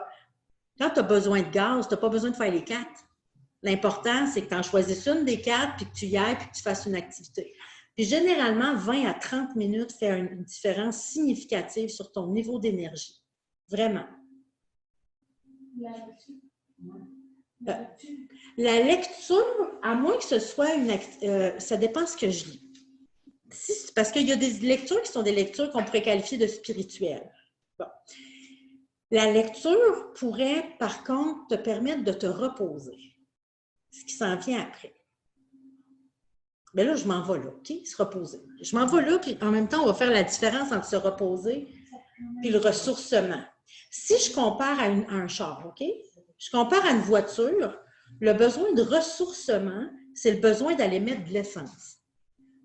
S1: Quand tu as besoin de gaz, tu n'as pas besoin de faire les 4. L'important, c'est que tu en choisisses une des 4, puis que tu y ailles, puis que tu fasses une activité. Puis généralement, 20 à 30 minutes fait une différence significative sur ton niveau d'énergie. Vraiment. La lecture, à moins que ce soit ça dépend de ce que je lis. Parce qu'il y a des lectures qui sont des lectures qu'on pourrait qualifier de spirituelles. Bon. La lecture pourrait, par contre, te permettre de te reposer. Ce qui s'en vient après. Mais là, je m'en vais là, OK? Se reposer. Je m'en vais là, puis en même temps, on va faire la différence entre se reposer et le ressourcement. Si je compare à un char, OK? Je compare à une voiture, le besoin de ressourcement, c'est le besoin d'aller mettre de l'essence.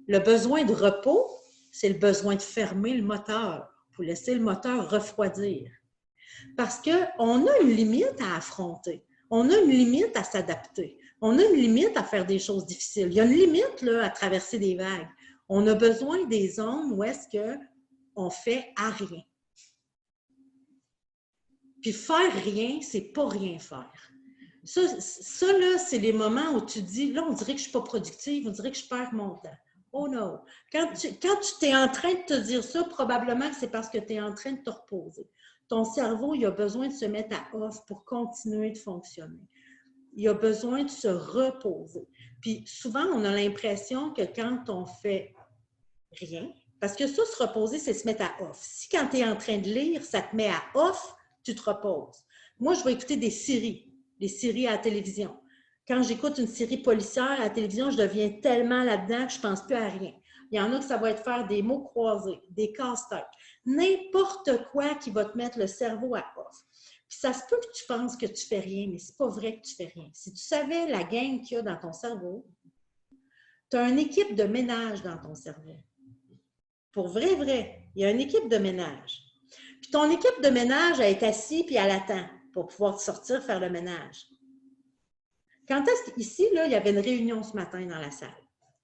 S1: Le besoin de repos, c'est le besoin de fermer le moteur pour laisser le moteur refroidir. Parce qu'on a une limite à affronter. On a une limite à s'adapter. On a une limite à faire des choses difficiles. Il y a une limite là, à traverser des vagues. On a besoin des zones où est-ce qu'on fait à rien. Puis faire rien, c'est pas rien faire. Ça là, c'est les moments où tu dis, là, on dirait que je ne suis pas productive, on dirait que je perds mon temps. Oh non! Quand tu es en train de te dire ça, probablement que c'est parce que tu es en train de te reposer. Ton cerveau, il a besoin de se mettre à off pour continuer de fonctionner. Il a besoin de se reposer. Puis souvent, on a l'impression que quand on fait rien, parce que ça, se reposer, c'est se mettre à off. Si quand tu es en train de lire, ça te met à off, tu te reposes. Moi, je vais écouter des séries à la télévision. Quand j'écoute une série policière à la télévision, je deviens tellement là-dedans que je ne pense plus à rien. Il y en a que ça va être faire des mots croisés, des casse-têtes, n'importe quoi qui va te mettre le cerveau à off. Puis ça se peut que tu penses que tu fais rien, mais c'est pas vrai que tu fais rien. Si tu savais la game qu'il y a dans ton cerveau, tu as une équipe de ménage dans ton cerveau. Pour vrai, il y a une équipe de ménage. Puis ton équipe de ménage, elle est assise puis elle attend pour pouvoir sortir faire le ménage. Quand est-ce qu'ici, là, il y avait une réunion ce matin dans la salle.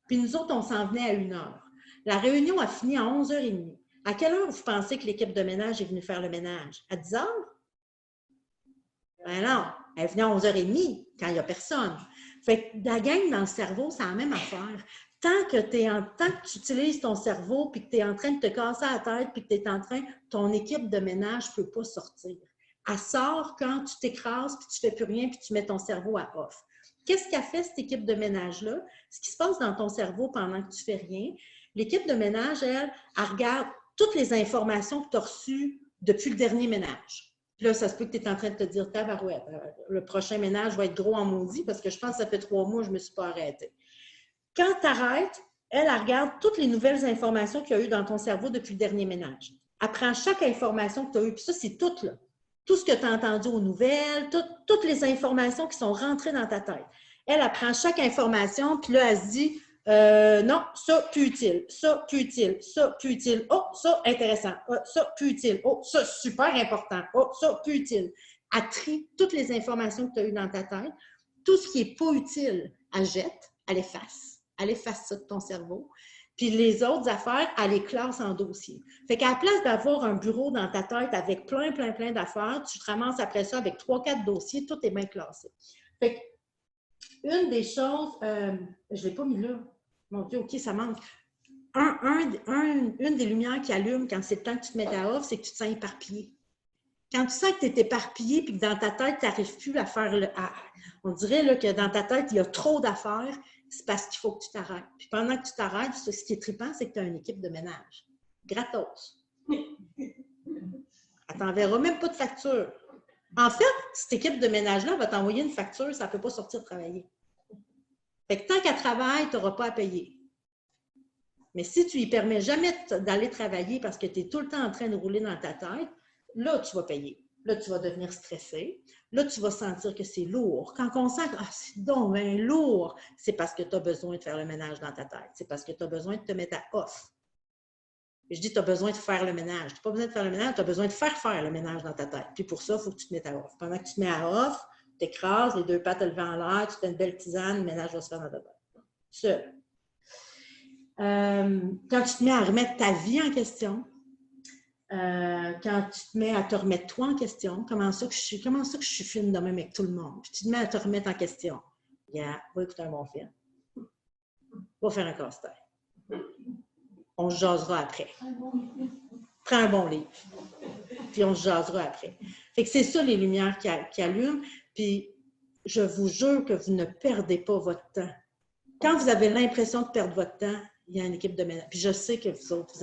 S1: Puis nous autres, on s'en venait à 1h. La réunion a fini à 11h30. À quelle heure vous pensez que l'équipe de ménage est venue faire le ménage? À 10h? Ben non, elle est venue à 11h30 quand il n'y a personne. Fait que la gang dans le cerveau, c'est la même affaire. tant que tu utilises ton cerveau, puis que tu es en train de te casser la tête, puis que tu es en train, ton équipe de ménage ne peut pas sortir. Elle sort quand tu t'écrases, puis tu ne fais plus rien, puis tu mets ton cerveau à off. Qu'est-ce qu'a fait cette équipe de ménage-là? Ce qui se passe dans ton cerveau pendant que tu ne fais rien, l'équipe de ménage, elle regarde toutes les informations que tu as reçues depuis le dernier ménage. Puis là, ça se peut que tu es en train de te dire, tabarouette, le prochain ménage va être gros en maudit parce que je pense que ça fait 3 mois que je ne me suis pas arrêtée. Quand tu arrêtes, elle regarde toutes les nouvelles informations qu'il y a eu dans ton cerveau depuis le dernier ménage. Elle prend chaque information que tu as eue, puis ça, c'est tout, là. Tout ce que tu as entendu aux nouvelles, toutes les informations qui sont rentrées dans ta tête. Elle prend chaque information, puis là, elle se dit non, ça, plus utile, ça, plus utile, ça, plus utile, oh, ça, intéressant, oh, ça, plus utile, oh, ça, super important, oh, ça, plus utile. Elle trie toutes les informations que tu as eues dans ta tête. Tout ce qui n'est pas utile, elle jette, elle efface. Elle efface ça de ton cerveau. Puis les autres affaires, elle les classe en dossier. Fait qu'à la place d'avoir un bureau dans ta tête avec plein d'affaires, tu te ramasses après ça avec 3-4 dossiers, tout est bien classé. Fait une des choses, je ne l'ai pas mis là. Mon Dieu, OK, ça manque. Une des lumières qui allume quand c'est le temps que tu te mets à off, c'est que tu te sens éparpillé. Quand tu sens que tu es éparpillé et que dans ta tête, tu n'arrives plus à faire on dirait là, que dans ta tête, il y a trop d'affaires, c'est parce qu'il faut que tu t'arrêtes. Puis pendant que tu t'arrêtes, ce qui est trippant, c'est que tu as une équipe de ménage. Gratos. Elle t'enverra même pas de facture. En fait, cette équipe de ménage-là va t'envoyer une facture, ça ne peut pas sortir de travailler. Fait que tant qu'elle travaille, tu n'auras pas à payer. Mais si tu lui permets jamais d'aller travailler parce que tu es tout le temps en train de rouler dans ta tête, là, tu vas payer. Là, tu vas devenir stressé. Là, tu vas sentir que c'est lourd. Quand on sent que c'est donc bien lourd, c'est parce que tu as besoin de faire le ménage dans ta tête. C'est parce que tu as besoin de te mettre à off. Je dis, tu as besoin de faire le ménage. Tu n'as pas besoin de faire le ménage, tu as besoin de faire le ménage dans ta tête. Puis pour ça, il faut que tu te mettes à off. Pendant que tu te mets à off, tu t'écrases, les 2 pattes levées en l'air, tu fais une belle tisane, le ménage va se faire dans ta tête. Seul. Quand tu te mets à remettre ta vie en question, quand tu te mets à te remettre toi en question, comment ça que je suis fine de même avec tout le monde, puis tu te mets à te remettre en question. Yeah, va écouter un bon film. Va faire un casse-tête. On se jasera après. Prends un bon livre. Puis on se jasera après. Fait que c'est ça les lumières qui allument. Puis je vous jure que vous ne perdez pas votre temps. Quand vous avez l'impression de perdre votre temps, il y a une équipe de ménage. Puis je sais que vous autres,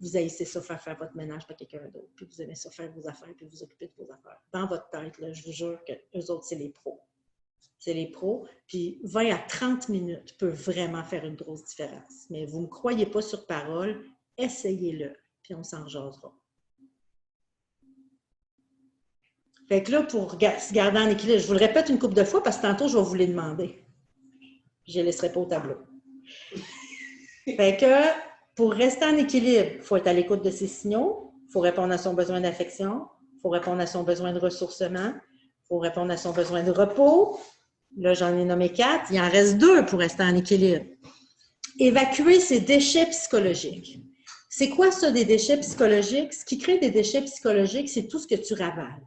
S1: vous haïssez ça faire votre ménage par quelqu'un d'autre. Puis vous aimez ça faire vos affaires, puis vous occuper de vos affaires. Dans votre tête, là, je vous jure qu'eux autres, c'est les pros. C'est les pros. Puis 20 à 30 minutes peut vraiment faire une grosse différence. Mais vous ne me croyez pas sur parole, essayez-le, puis on s'en jasera. Fait que là, pour se garder en équilibre, je vous le répète une couple de fois parce que tantôt, je vais vous les demander. Je ne les laisserai pas au tableau. Fait que pour rester en équilibre, il faut être à l'écoute de ses signaux, il faut répondre à son besoin d'affection, il faut répondre à son besoin de ressourcement, il faut répondre à son besoin de repos. Là, j'en ai nommé 4. Il en reste 2 pour rester en équilibre. Évacuer ses déchets psychologiques. C'est quoi ça, des déchets psychologiques? Ce qui crée des déchets psychologiques, c'est tout ce que tu ravales.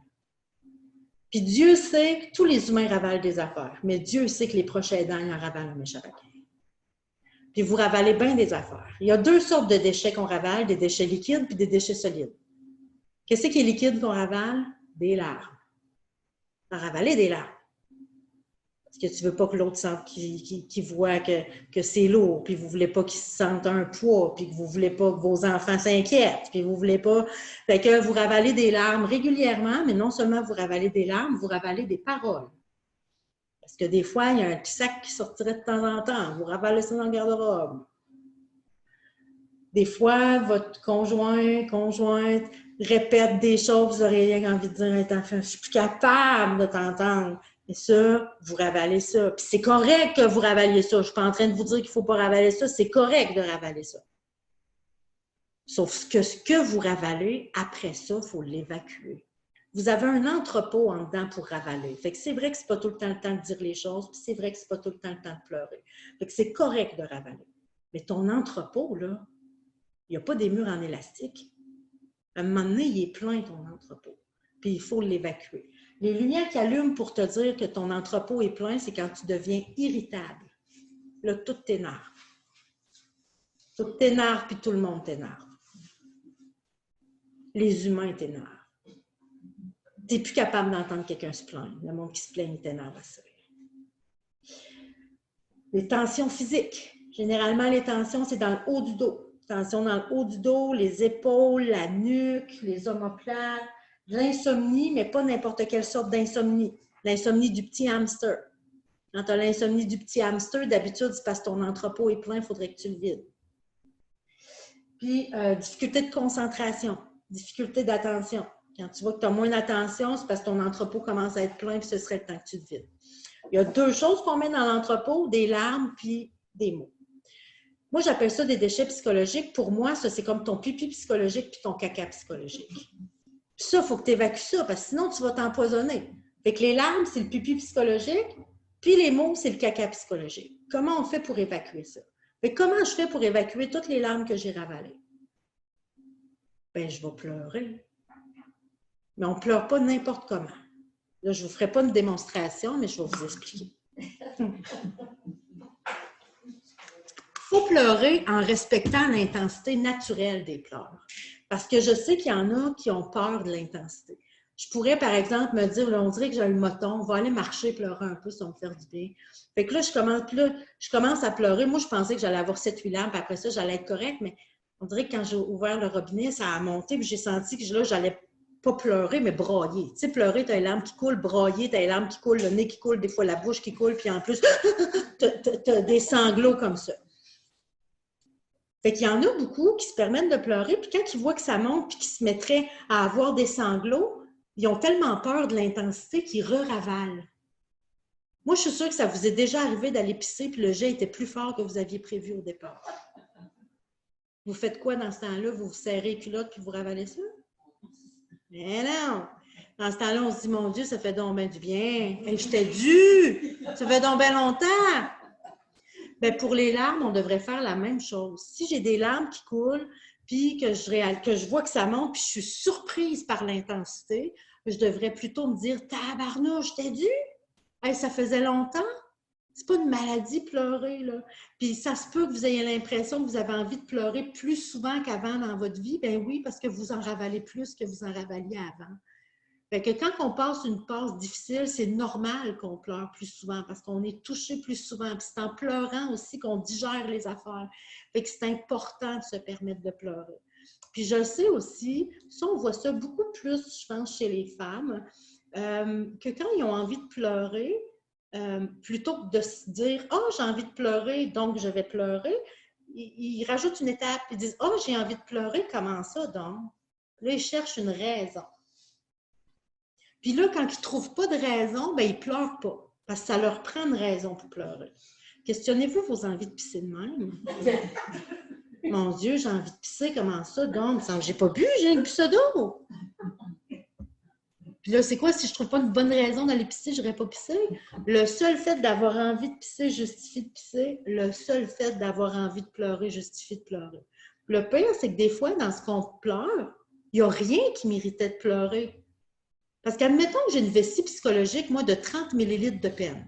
S1: Puis Dieu sait que tous les humains ravalent des affaires, mais Dieu sait que les proches aidants, ils en ravalent un méchant paquet. Puis vous ravalez bien des affaires. Il y a 2 sortes de déchets qu'on ravale, des déchets liquides puis des déchets solides. Qu'est-ce qui est liquide qu'on ravale? Des larmes. On ravaler des larmes. Parce que tu ne veux pas que l'autre sente qu'il voit que c'est lourd, puis vous ne voulez pas qu'il se sente un poids, puis que vous ne voulez pas que vos enfants s'inquiètent, puis vous ne voulez pas... Fait que vous ravalez des larmes régulièrement, mais non seulement vous ravalez des larmes, vous ravalez des paroles. Parce que des fois, il y a un petit sac qui sortirait de temps en temps. Vous ravalez ça dans le garde-robe. Des fois, votre conjointe répète des choses, vous n'aurez rien envie de dire, je ne suis plus capable de t'entendre. Et ça, vous ravalez ça. Puis c'est correct que vous ravaliez ça. Je ne suis pas en train de vous dire qu'il ne faut pas ravaler ça. C'est correct de ravaler ça. Sauf que ce que vous ravalez, après ça, il faut l'évacuer. Vous avez un entrepôt en dedans pour ravaler. Fait que c'est vrai que ce n'est pas tout le temps de dire les choses, puis c'est vrai que ce n'est pas tout le temps de pleurer. Fait que c'est correct de ravaler. Mais ton entrepôt, là, il n'y a pas des murs en élastique. À un moment donné, il est plein, ton entrepôt. Puis il faut l'évacuer. Les lumières qui allument pour te dire que ton entrepôt est plein, c'est quand tu deviens irritable. Là, tout t'énerve. Faut que t'énerves, puis tout le monde t'énerve. Les humains t'énervent. T'es plus capable d'entendre quelqu'un se plaindre. Le monde qui se plaint, il t'énerve assez. Les tensions physiques. Généralement, les tensions, c'est dans le haut du dos. Tension dans le haut du dos, les épaules, la nuque, les omoplates. L'insomnie, mais pas n'importe quelle sorte d'insomnie. L'insomnie du petit hamster. Quand tu as l'insomnie du petit hamster, d'habitude, c'est parce que ton entrepôt est plein, il faudrait que tu le vides. Puis, difficulté de concentration, difficulté d'attention. Quand tu vois que tu as moins d'attention, c'est parce que ton entrepôt commence à être plein, puis ce serait le temps que tu te vides. Il y a deux choses qu'on met dans l'entrepôt, des larmes puis des mots. Moi, j'appelle ça des déchets psychologiques. Pour moi, ça, c'est comme ton pipi psychologique puis ton caca psychologique. Puis ça, il faut que tu évacues ça, parce que sinon, tu vas t'empoisonner. Fait que les larmes, c'est le pipi psychologique, puis les mots, c'est le caca psychologique. Comment on fait pour évacuer ça? Fait que comment je fais pour évacuer toutes les larmes que j'ai ravalées? Bien, je vais pleurer. Mais on ne pleure pas n'importe comment. Là, je ne vous ferai pas une démonstration, mais je vais vous expliquer. Il faut pleurer en respectant l'intensité naturelle des pleurs. Parce que je sais qu'il y en a qui ont peur de l'intensité. Je pourrais, par exemple, me dire, là, on dirait que j'ai le moton, on va aller marcher, pleurer un peu, ça va me faire du bien. Fait que là, je commence à pleurer. Moi, je pensais que j'allais avoir 7-8 larmes, puis après ça, j'allais être correcte, mais on dirait que quand j'ai ouvert le robinet, ça a monté, puis j'ai senti que là, j'allais pas pleurer, mais brailler. Tu sais, pleurer, tu as les larmes qui coulent, brailler, tu as les larmes qui coulent, le nez qui coule, des fois la bouche qui coule, puis en plus, tu as des sanglots comme ça. Fait qu'il y en a beaucoup qui se permettent de pleurer, puis quand ils voient que ça monte, puis qu'ils se mettraient à avoir des sanglots, ils ont tellement peur de l'intensité qu'ils ravalent. Moi, je suis sûre que ça vous est déjà arrivé d'aller pisser, puis le jet était plus fort que vous aviez prévu au départ. Vous faites quoi dans ce temps-là? Vous vous serrez les culottes, puis vous ravalez ça? Mais non! Dans ce temps-là, on se dit, mon Dieu, ça fait donc bien du bien. Hey, j'étais due! Ça fait donc bien longtemps! Bien, pour les larmes, on devrait faire la même chose. Si j'ai des larmes qui coulent, puis que je vois que ça monte, puis je suis surprise par l'intensité, je devrais plutôt me dire « Tabarnouche, j'étais due? Hey, ça faisait longtemps? » C'est pas une maladie, pleurer, là. Puis ça se peut que vous ayez l'impression que vous avez envie de pleurer plus souvent qu'avant dans votre vie. Bien oui, parce que vous en ravalez plus que vous en ravaliez avant. Fait que quand on passe une passe difficile, c'est normal qu'on pleure plus souvent parce qu'on est touché plus souvent. Puis c'est en pleurant aussi qu'on digère les affaires. Fait que c'est important de se permettre de pleurer. Puis je sais aussi, ça on voit ça beaucoup plus, je pense, chez les femmes, que quand ils ont envie de pleurer, plutôt que de se dire « Ah, oh, j'ai envie de pleurer, donc je vais pleurer », ils rajoutent une étape, ils disent « Ah, oh, j'ai envie de pleurer, comment ça donc? » Là, ils cherchent une raison. Puis là, quand ils ne trouvent pas de raison, bien, ils ne pleurent pas, parce que ça leur prend une raison pour pleurer. Questionnez-vous vos envies de pisser de même. Mon Dieu, j'ai envie de pisser, comment ça donc? J'ai pas bu, j'ai bu ça d'eau. Puis là, c'est quoi? Si je ne trouve pas une bonne raison d'aller pisser, je n'aurais pas pissé. Le seul fait d'avoir envie de pisser justifie de pisser. Le seul fait d'avoir envie de pleurer justifie de pleurer. Le pire, c'est que des fois, dans ce qu'on pleure, il n'y a rien qui méritait de pleurer. Parce qu'admettons que j'ai une vessie psychologique, moi, de 30 millilitres de peine.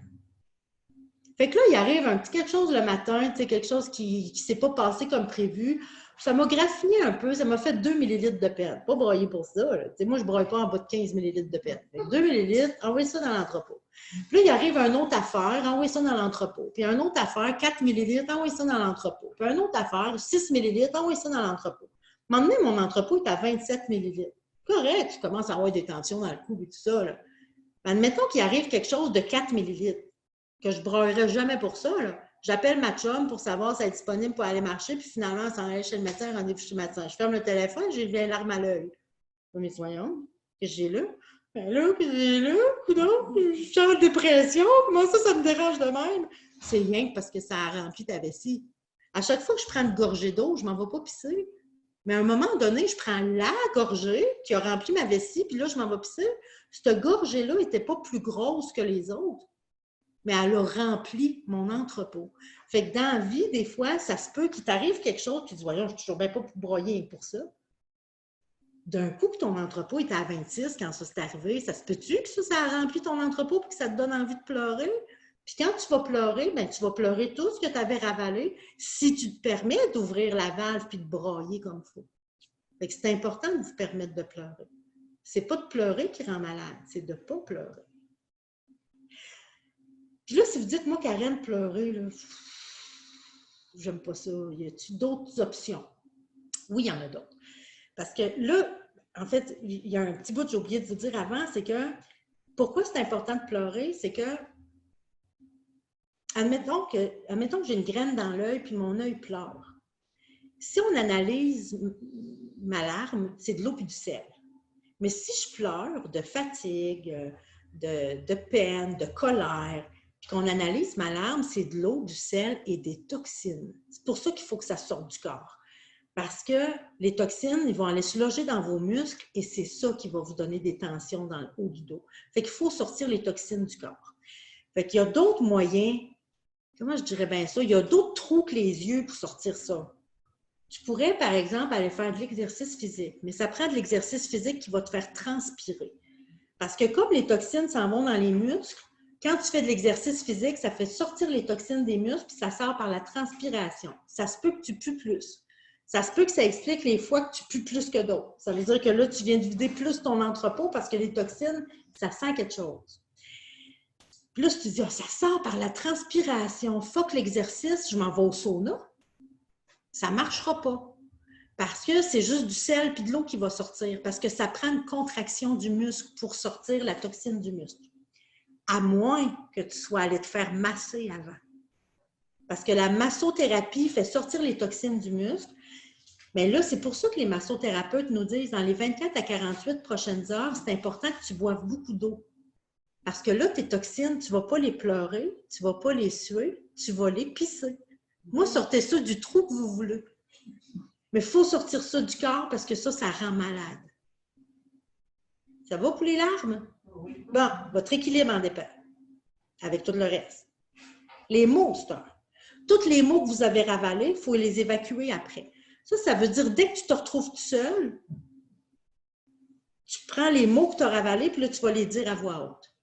S1: Fait que là, il arrive un petit quelque chose le matin, tu sais, quelque chose qui ne s'est pas passé comme prévu. Ça m'a graffiné un peu, ça m'a fait 2 millilitres de peine. Pas broyer pour ça. Moi, je ne broye pas en bas de 15 millilitres de peine. Fait que 2 millilitres, envoyez ça dans l'entrepôt. Puis là, il arrive une autre affaire, envoyez ça dans l'entrepôt. Puis une autre affaire, 4 millilitres, envoyez ça dans l'entrepôt. Puis une autre affaire, 6 millilitres, envoyez ça dans l'entrepôt. À un moment donné, mon entrepôt est à 27 millilitres. Correct, je commence à avoir des tensions dans le cou et tout ça. Là. Admettons qu'il arrive quelque chose de 4 millilitres, que je ne broyerai jamais pour ça. J'appelle ma chum pour savoir si elle est disponible pour aller marcher, puis finalement, elle s'en allait chez le médecin, rendez-vous chez le médecin. Je ferme le téléphone, j'ai une larme à l'œil. Mais voyons, qu'est-ce que j'ai là? Ben là, qu'est-ce que j'ai là? Coudonc, je suis en dépression, comment ça me dérange de même? C'est rien que parce que ça a rempli ta vessie. À chaque fois que je prends une gorgée d'eau, je ne m'en vais pas pisser. Mais à un moment donné, je prends la gorgée qui a rempli ma vessie, puis là, je m'en vais pisser. Cette gorgée-là n'était pas plus grosse que les autres, mais elle a rempli mon entrepôt. Fait que dans la vie, des fois, ça se peut qu'il t'arrive quelque chose, tu te dis, voyons, je ne suis toujours bien pas pour broyer pour ça. D'un coup, que ton entrepôt était à 26 quand ça s'est arrivé, ça se peut-tu que ça a rempli ton entrepôt et que ça te donne envie de pleurer? Puis quand tu vas pleurer, bien, tu vas pleurer tout ce que tu avais ravalé si tu te permets d'ouvrir la valve puis de brailler comme il faut. Fait que c'est important de vous permettre de pleurer. C'est pas de pleurer qui rend malade, c'est de ne pas pleurer. Puis là, si vous dites, moi, Karen, pleurer, là, j'aime pas ça. Y a-t-il d'autres options? Oui, il y en a d'autres. Parce que là, en fait, il y a un petit bout que j'ai oublié de vous dire avant, c'est que pourquoi c'est important de pleurer, c'est que admettons que j'ai une graine dans l'œil puis mon œil pleure. Si on analyse ma larme, c'est de l'eau puis du sel. Mais si je pleure de fatigue, de peine, de colère, puis qu'on analyse ma larme, c'est de l'eau, du sel et des toxines. C'est pour ça qu'il faut que ça sorte du corps. Parce que les toxines, ils vont aller se loger dans vos muscles et c'est ça qui va vous donner des tensions dans le haut du dos. Fait qu'il faut sortir les toxines du corps. Fait qu'il y a d'autres moyens, comment je dirais bien ça? Il y a d'autres trous que les yeux pour sortir ça. Tu pourrais, par exemple, aller faire de l'exercice physique, mais ça prend de l'exercice physique qui va te faire transpirer. Parce que comme les toxines s'en vont dans les muscles, quand tu fais de l'exercice physique, ça fait sortir les toxines des muscles puis ça sort par la transpiration. Ça se peut que tu pues plus. Ça se peut que ça explique les fois que tu pues plus que d'autres. Ça veut dire que là, tu viens de vider plus ton entrepôt parce que les toxines, ça sent quelque chose. Plus tu dis, oh, ça sort par la transpiration. Fuck l'exercice, je m'en vais au sauna. Ça ne marchera pas. Parce que c'est juste du sel puis de l'eau qui va sortir. Parce que ça prend une contraction du muscle pour sortir la toxine du muscle. À moins que tu sois allé te faire masser avant. Parce que la massothérapie fait sortir les toxines du muscle. Mais là, c'est pour ça que les massothérapeutes nous disent dans les 24 à 48 prochaines heures, c'est important que tu boives beaucoup d'eau. Parce que là, tes toxines, tu ne vas pas les pleurer, tu ne vas pas les suer, tu vas les pisser. Moi, sortez ça du trou que vous voulez. Mais il faut sortir ça du corps parce que ça rend malade. Ça va pour les larmes? Bon, votre équilibre en dépend. Avec tout le reste. Les mots, c'est un. Tous les mots que vous avez ravalés, il faut les évacuer après. Ça veut dire dès que tu te retrouves tout seul, tu prends les mots que tu as ravalés, puis là, tu vas les dire à voix haute.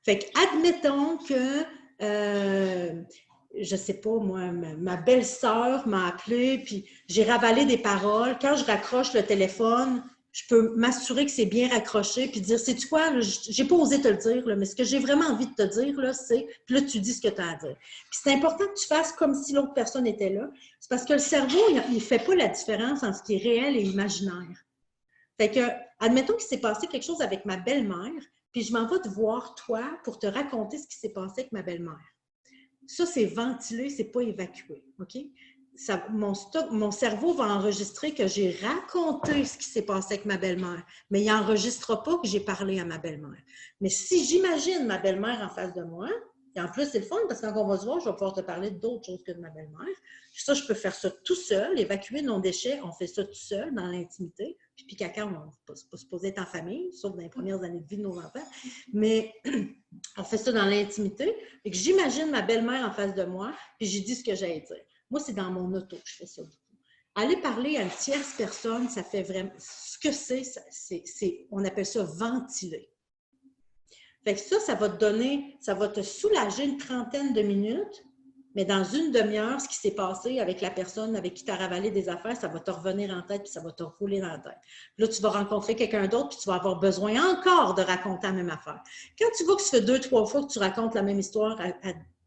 S1: Fait que, admettons que, je ne sais pas, moi, ma belle-sœur m'a appelé, puis j'ai ravalé des paroles. Quand je raccroche le téléphone, je peux m'assurer que c'est bien raccroché, puis dire, sais-tu quoi, je n'ai pas osé te le dire, là, mais ce que j'ai vraiment envie de te dire, là, c'est, puis là, tu dis ce que tu as à dire. Puis c'est important que tu fasses comme si l'autre personne était là. C'est parce que le cerveau, il ne fait pas la différence entre ce qui est réel et imaginaire. Fait que, admettons qu'il s'est passé quelque chose avec ma belle-mère, puis je m'en vais te voir, toi, pour te raconter ce qui s'est passé avec ma belle-mère. Ça, c'est ventilé, c'est pas évacué, OK? Mon cerveau va enregistrer que j'ai raconté ce qui s'est passé avec ma belle-mère, mais il n'enregistrera pas que j'ai parlé à ma belle-mère. Mais si j'imagine ma belle-mère en face de moi, et en plus, c'est le fun parce que quand on va se voir, je vais pouvoir te parler d'autres choses que de ma belle-mère. Ça, je peux faire ça tout seul, évacuer nos déchets, on fait ça tout seul, dans l'intimité. Puis caca, on n'est pas supposé être en famille, sauf dans les premières années de vie de nos enfants. Mais on fait ça dans l'intimité. Et que j'imagine ma belle-mère en face de moi, puis j'ai dit ce que j'allais dire. Moi, c'est dans mon auto que je fais ça beaucoup. Aller parler à une tierce personne, ça fait vraiment... Ce que c'est on appelle ça ventiler. Fait que ça va te donner, ça va te soulager une trentaine de minutes, mais dans une demi-heure, ce qui s'est passé avec la personne avec qui tu as ravalé des affaires, ça va te revenir en tête puis ça va te rouler dans la tête. Puis là, tu vas rencontrer quelqu'un d'autre puis tu vas avoir besoin encore de raconter la même affaire. Quand tu vois que ça fait 2-3 fois que tu racontes la même histoire,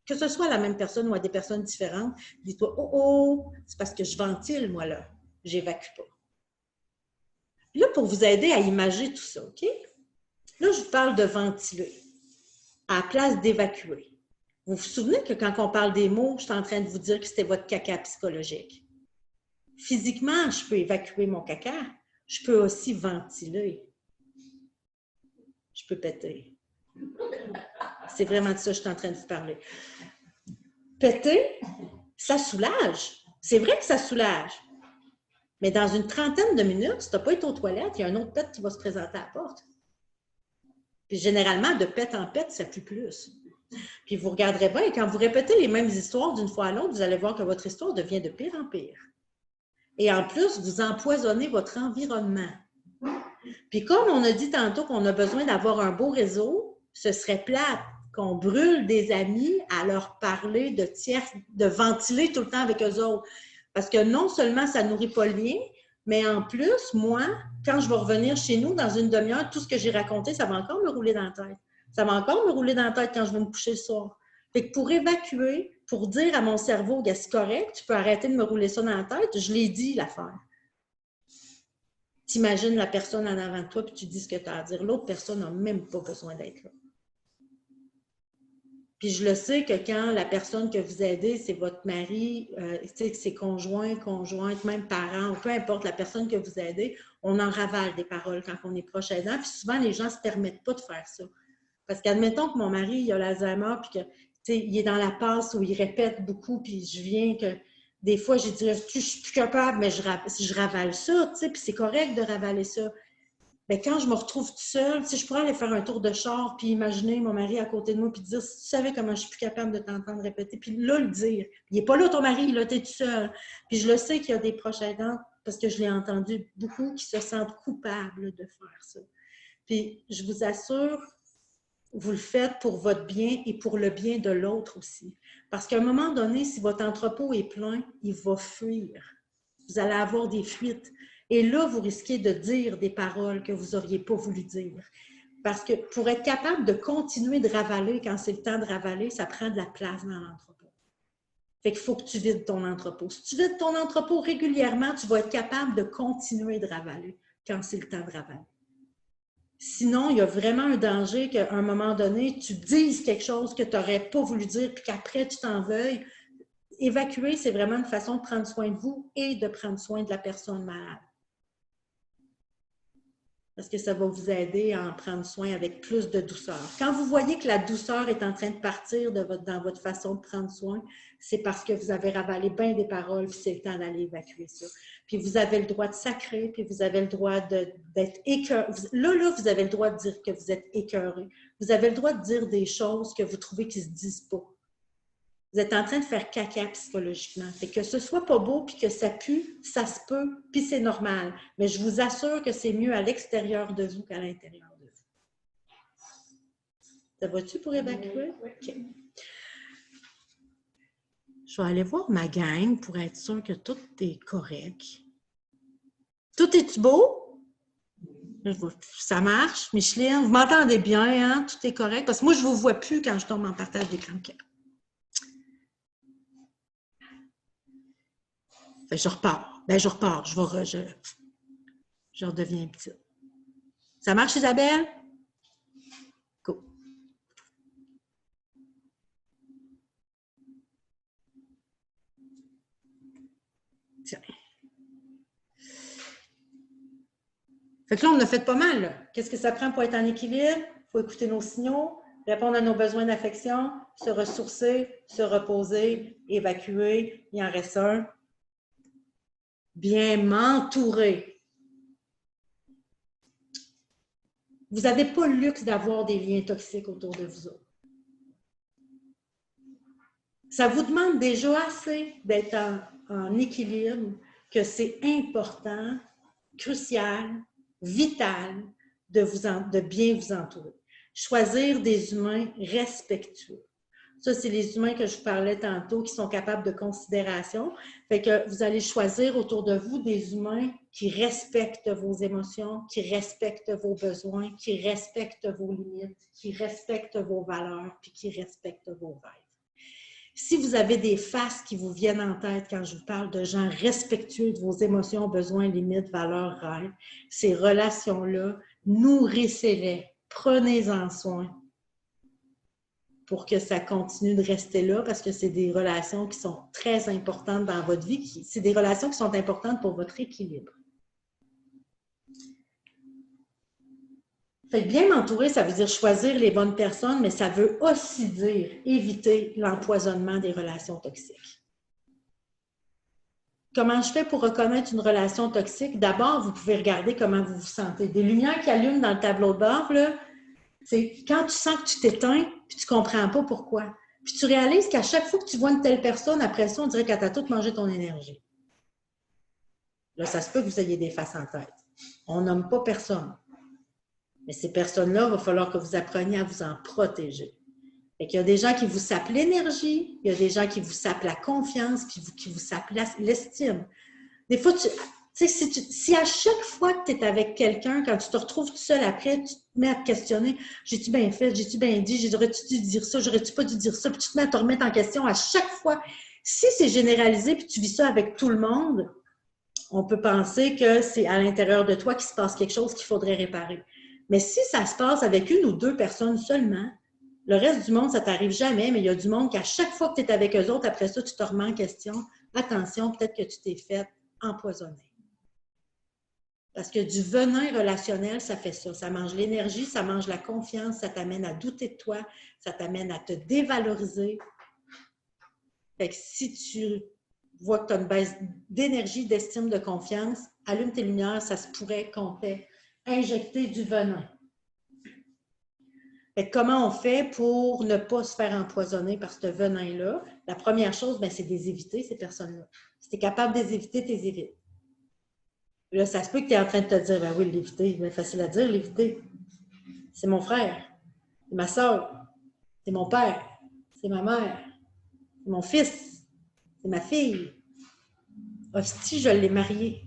S1: que ce soit à la même personne ou à des personnes différentes, dis-toi, oh, c'est parce que je ventile, moi, là. J'évacue pas. Puis là, pour vous aider à imager tout ça, OK? Là, je vous parle de ventiler à la place d'évacuer. Vous vous souvenez que quand on parle des mots, je suis en train de vous dire que c'était votre caca psychologique. Physiquement, je peux évacuer mon caca. Je peux aussi ventiler. Je peux péter. C'est vraiment de ça que je suis en train de vous parler. Péter, ça soulage. C'est vrai que ça soulage. Mais dans une trentaine de minutes, si tu n'as pas été aux toilettes, il y a un autre pète qui va se présenter à la porte. Puis généralement, de pète en pète, ça pue plus. Puis vous regarderez bien, et quand vous répétez les mêmes histoires d'une fois à l'autre, vous allez voir que votre histoire devient de pire en pire. Et en plus, vous empoisonnez votre environnement. Puis comme on a dit tantôt qu'on a besoin d'avoir un beau réseau, ce serait plate qu'on brûle des amis à leur parler de tierces, de ventiler tout le temps avec eux autres. Parce que non seulement ça ne nourrit pas le lien, mais en plus, moi, quand je vais revenir chez nous dans une demi-heure, tout ce que j'ai raconté, ça va encore me rouler dans la tête. Ça va encore me rouler dans la tête quand je vais me coucher le soir. Fait que pour évacuer, pour dire à mon cerveau, gars, c'est correct, tu peux arrêter de me rouler ça dans la tête, je l'ai dit l'affaire. T'imagines la personne en avant de toi puis tu dis ce que tu as à dire. L'autre personne n'a même pas besoin d'être là. Puis je le sais que quand la personne que vous aidez, c'est votre mari, ses conjoints, conjointes, même parents, ou peu importe la personne que vous aidez, on en ravale des paroles quand on est proche aidant. Puis souvent, les gens ne se permettent pas de faire ça. Parce qu'admettons que mon mari, il a l'Alzheimer, puis que il est dans la passe où il répète beaucoup, puis je viens que des fois, j'ai dit, je suis plus capable, mais je ravale ça, puis c'est correct de ravaler ça. Mais quand je me retrouve toute seule, je pourrais aller faire un tour de char, puis imaginer mon mari à côté de moi, puis dire, si tu savais comment je suis plus capable de t'entendre répéter, puis là, le dire. Il n'est pas là, ton mari, là, t'es tout seul. Puis je le sais qu'il y a des proches aidants, parce que je l'ai entendu beaucoup, qui se sentent coupables de faire ça. Puis je vous assure, vous le faites pour votre bien et pour le bien de l'autre aussi. Parce qu'à un moment donné, si votre entrepôt est plein, il va fuir. Vous allez avoir des fuites. Et là, vous risquez de dire des paroles que vous n'auriez pas voulu dire. Parce que pour être capable de continuer de ravaler quand c'est le temps de ravaler, ça prend de la place dans l'entrepôt. Fait qu'il faut que tu vides ton entrepôt. Si tu vides ton entrepôt régulièrement, tu vas être capable de continuer de ravaler quand c'est le temps de ravaler. Sinon, il y a vraiment un danger qu'à un moment donné, tu dises quelque chose que tu n'aurais pas voulu dire, puis qu'après, tu t'en veuilles. Évacuer, c'est vraiment une façon de prendre soin de vous et de prendre soin de la personne malade. Parce que ça va vous aider à en prendre soin avec plus de douceur. Quand vous voyez que la douceur est en train de partir dans votre façon de prendre soin, c'est parce que vous avez ravalé bien des paroles, puis c'est le temps d'aller évacuer ça. Puis vous avez le droit de sacrer, puis vous avez le droit d'être écœuré. Là, vous avez le droit de dire que vous êtes écœuré. Vous avez le droit de dire des choses que vous trouvez qui ne se disent pas. Vous êtes en train de faire caca psychologiquement. Fait que ce soit pas beau puis que ça pue, ça se peut, puis c'est normal. Mais je vous assure que c'est mieux à l'extérieur de vous qu'à l'intérieur de vous. Ça va-tu pour évacuer? OK. Je vais aller voir ma gang pour être sûre que tout est correct. Tout est-tu beau? Ça marche, Micheline? Vous m'entendez bien, hein? Tout est correct? Parce que moi, je ne vous vois plus quand je tombe en partage d'écran. Je repars. Je repars. Je redeviens petite. Ça marche, Isabelle? Cool. Tiens. Fait que là, on a fait pas mal. Qu'est-ce que ça prend pour être en équilibre? Il faut écouter nos signaux, répondre à nos besoins d'affection, se ressourcer, se reposer, évacuer. Il en reste un. Bien m'entourer. Vous n'avez pas le luxe d'avoir des liens toxiques autour de vous autres. Ça vous demande déjà assez d'être en équilibre, que c'est important, crucial, vital de bien vous entourer. Choisir des humains respectueux. Ça, c'est les humains que je vous parlais tantôt qui sont capables de considération. Fait que vous allez choisir autour de vous des humains qui respectent vos émotions, qui respectent vos besoins, qui respectent vos limites, qui respectent vos valeurs, puis qui respectent vos rêves. Si vous avez des faces qui vous viennent en tête quand je vous parle de gens respectueux de vos émotions, besoins, limites, valeurs, rêves, ces relations-là, nourrissez-les, prenez-en soin pour que ça continue de rester là, parce que c'est des relations qui sont très importantes dans votre vie. C'est des relations qui sont importantes pour votre équilibre. Fait que bien m'entourer, ça veut dire choisir les bonnes personnes, mais ça veut aussi dire éviter l'empoisonnement des relations toxiques. Comment je fais pour reconnaître une relation toxique? D'abord, vous pouvez regarder comment vous vous sentez. Des lumières qui allument dans le tableau de bord, là, c'est quand tu sens que tu t'éteins, puis tu ne comprends pas pourquoi. Puis tu réalises qu'à chaque fois que tu vois une telle personne, après ça, on dirait qu'elle t'a tout mangé ton énergie. Là, ça se peut que vous ayez des faces en tête. On nomme pas personne. Mais ces personnes-là, il va falloir que vous appreniez à vous en protéger. Fait qu'il y a des gens qui vous sapent l'énergie, il y a des gens qui vous sapent la confiance, puis qui vous sapent l'estime. Des fois, tu sais, si à chaque fois que tu es avec quelqu'un, quand tu te retrouves tout seul après, tu te mets à te questionner, j'ai-tu bien fait, j'ai-tu bien dit, j'aurais-tu dû dire ça, j'aurais-tu pas dû dire ça, puis tu te mets à te remettre en question à chaque fois. Si c'est généralisé, puis tu vis ça avec tout le monde, on peut penser que c'est à l'intérieur de toi qu'il se passe quelque chose qu'il faudrait réparer. Mais si ça se passe avec une ou deux personnes seulement, le reste du monde, ça t'arrive jamais, mais il y a du monde qu'à chaque fois que tu es avec eux autres, après ça, tu te remets en question. Attention, peut-être que tu t'es fait empoisonner. Parce que du venin relationnel, ça fait ça. Ça mange l'énergie, ça mange la confiance, ça t'amène à douter de toi, ça t'amène à te dévaloriser. Fait que si tu vois que tu as une baisse d'énergie, d'estime, de confiance, allume tes lumières, ça se pourrait qu'on t'ait injecté du venin. Fait que comment on fait pour ne pas se faire empoisonner par ce venin-là? La première chose, c'est de les éviter, ces personnes-là. Si tu es capable de les éviter, tu les évites. Là, ça se peut que tu es en train de te dire, ben oui, l'éviter, c'est facile à dire, l'éviter. C'est mon frère, c'est ma soeur, c'est mon père, c'est ma mère, c'est mon fils, c'est ma fille. Hostie, je l'ai marié.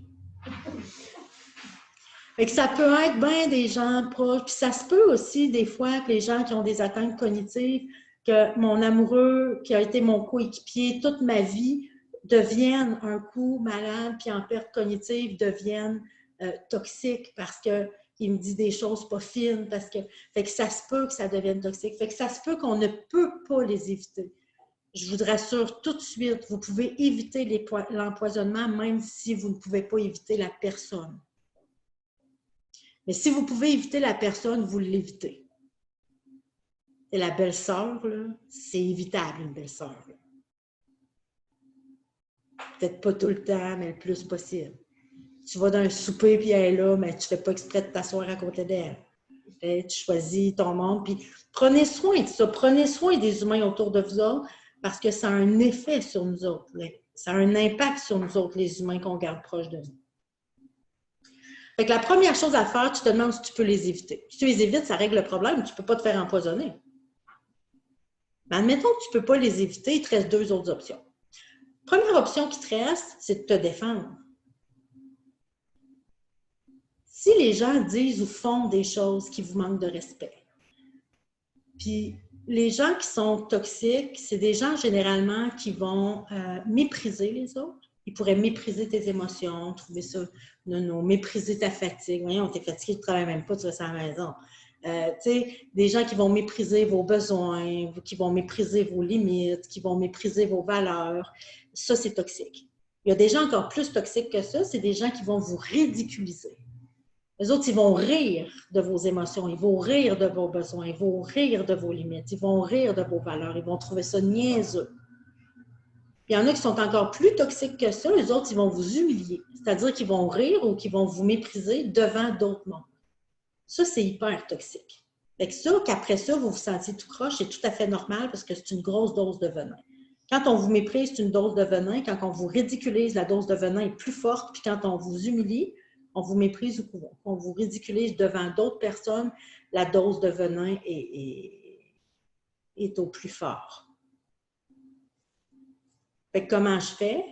S1: Fait que ça peut être bien des gens proches. Puis ça se peut aussi des fois que les gens qui ont des atteintes cognitives, que mon amoureux qui a été mon coéquipier toute ma vie devienne un coup malade puis en perte cognitive, devienne toxique parce qu'il me dit des choses pas fines. Fait que ça se peut que ça devienne toxique. Fait que ça se peut qu'on ne peut pas les éviter. Je vous rassure tout de suite, vous pouvez éviter l'empoisonnement même si vous ne pouvez pas éviter la personne. Mais si vous pouvez éviter la personne, vous l'évitez. Et la belle-sœur, c'est évitable, une belle-sœur. Peut-être pas tout le temps, mais le plus possible. Tu vas dans un souper, puis elle est là, mais tu ne fais pas exprès de t'asseoir à côté d'elle. Tu choisis ton monde, puis prenez soin de ça. Prenez soin des humains autour de vous autres, parce que ça a un effet sur nous autres. Ça a un impact sur nous autres, les humains qu'on garde proches de nous. Fait que la première chose à faire, tu te demandes si tu peux les éviter. Si tu les évites, ça règle le problème, tu ne peux pas te faire empoisonner. Mais admettons que tu ne peux pas les éviter, il te reste deux autres options. Première option qui te reste, c'est de te défendre. Si les gens disent ou font des choses qui vous manquent de respect, puis les gens qui sont toxiques, c'est des gens généralement qui vont mépriser les autres. Ils pourraient mépriser tes émotions, trouver ça, non, mépriser ta fatigue. Voyons, t'es fatigué, tu ne travailles même pas, tu restes à la maison. Des gens qui vont mépriser vos besoins, qui vont mépriser vos limites, qui vont mépriser vos valeurs. Ça, c'est toxique. Il y a des gens encore plus toxiques que ça, c'est des gens qui vont vous ridiculiser. Les autres, ils vont rire de vos émotions, ils vont rire de vos besoins, ils vont rire de vos limites, ils vont rire de vos valeurs, ils vont trouver ça niaiseux. Puis il y en a qui sont encore plus toxiques que ça, les autres, ils vont vous humilier. C'est-à-dire qu'ils vont rire ou qu'ils vont vous mépriser devant d'autres mondes. Ça, c'est hyper toxique. Fait que ça, qu'après ça, vous vous sentiez tout croche, c'est tout à fait normal parce que c'est une grosse dose de venin. Quand on vous méprise, c'est une dose de venin. Quand on vous ridiculise, la dose de venin est plus forte. Puis quand on vous humilie, on vous méprise ou qu'on vous ridiculise devant d'autres personnes, la dose de venin est au plus fort. Fait que comment je fais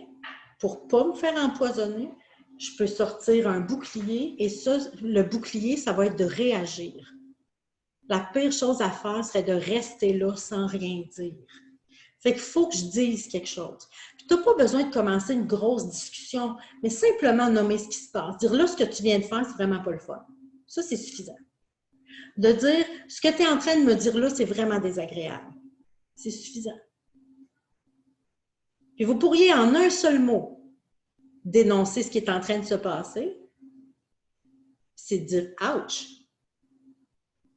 S1: pour ne pas me faire empoisonner? Je peux sortir un bouclier et ça, le bouclier, ça va être de réagir. La pire chose à faire serait de rester là sans rien dire. Fait qu'il faut que je dise quelque chose. Puis tu n'as pas besoin de commencer une grosse discussion, mais simplement nommer ce qui se passe. Dire là, ce que tu viens de faire, c'est vraiment pas le fun. Ça, c'est suffisant. De dire, ce que tu es en train de me dire là, c'est vraiment désagréable. C'est suffisant. Puis vous pourriez en un seul mot dénoncer ce qui est en train de se passer, c'est de dire « ouch ».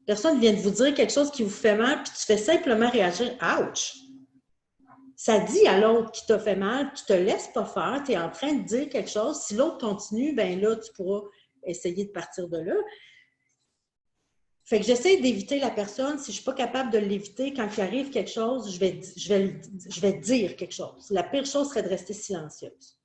S1: Personne vient de vous dire quelque chose qui vous fait mal, puis tu fais simplement réagir « ouch ». Ça dit à l'autre qui t'a fait mal, tu ne te laisses pas faire, tu es en train de dire quelque chose. Si l'autre continue, bien là, tu pourras essayer de partir de là. Fait que j'essaie d'éviter la personne. Si je ne suis pas capable de l'éviter, quand il arrive quelque chose, je vais dire quelque chose. La pire chose serait de rester silencieuse.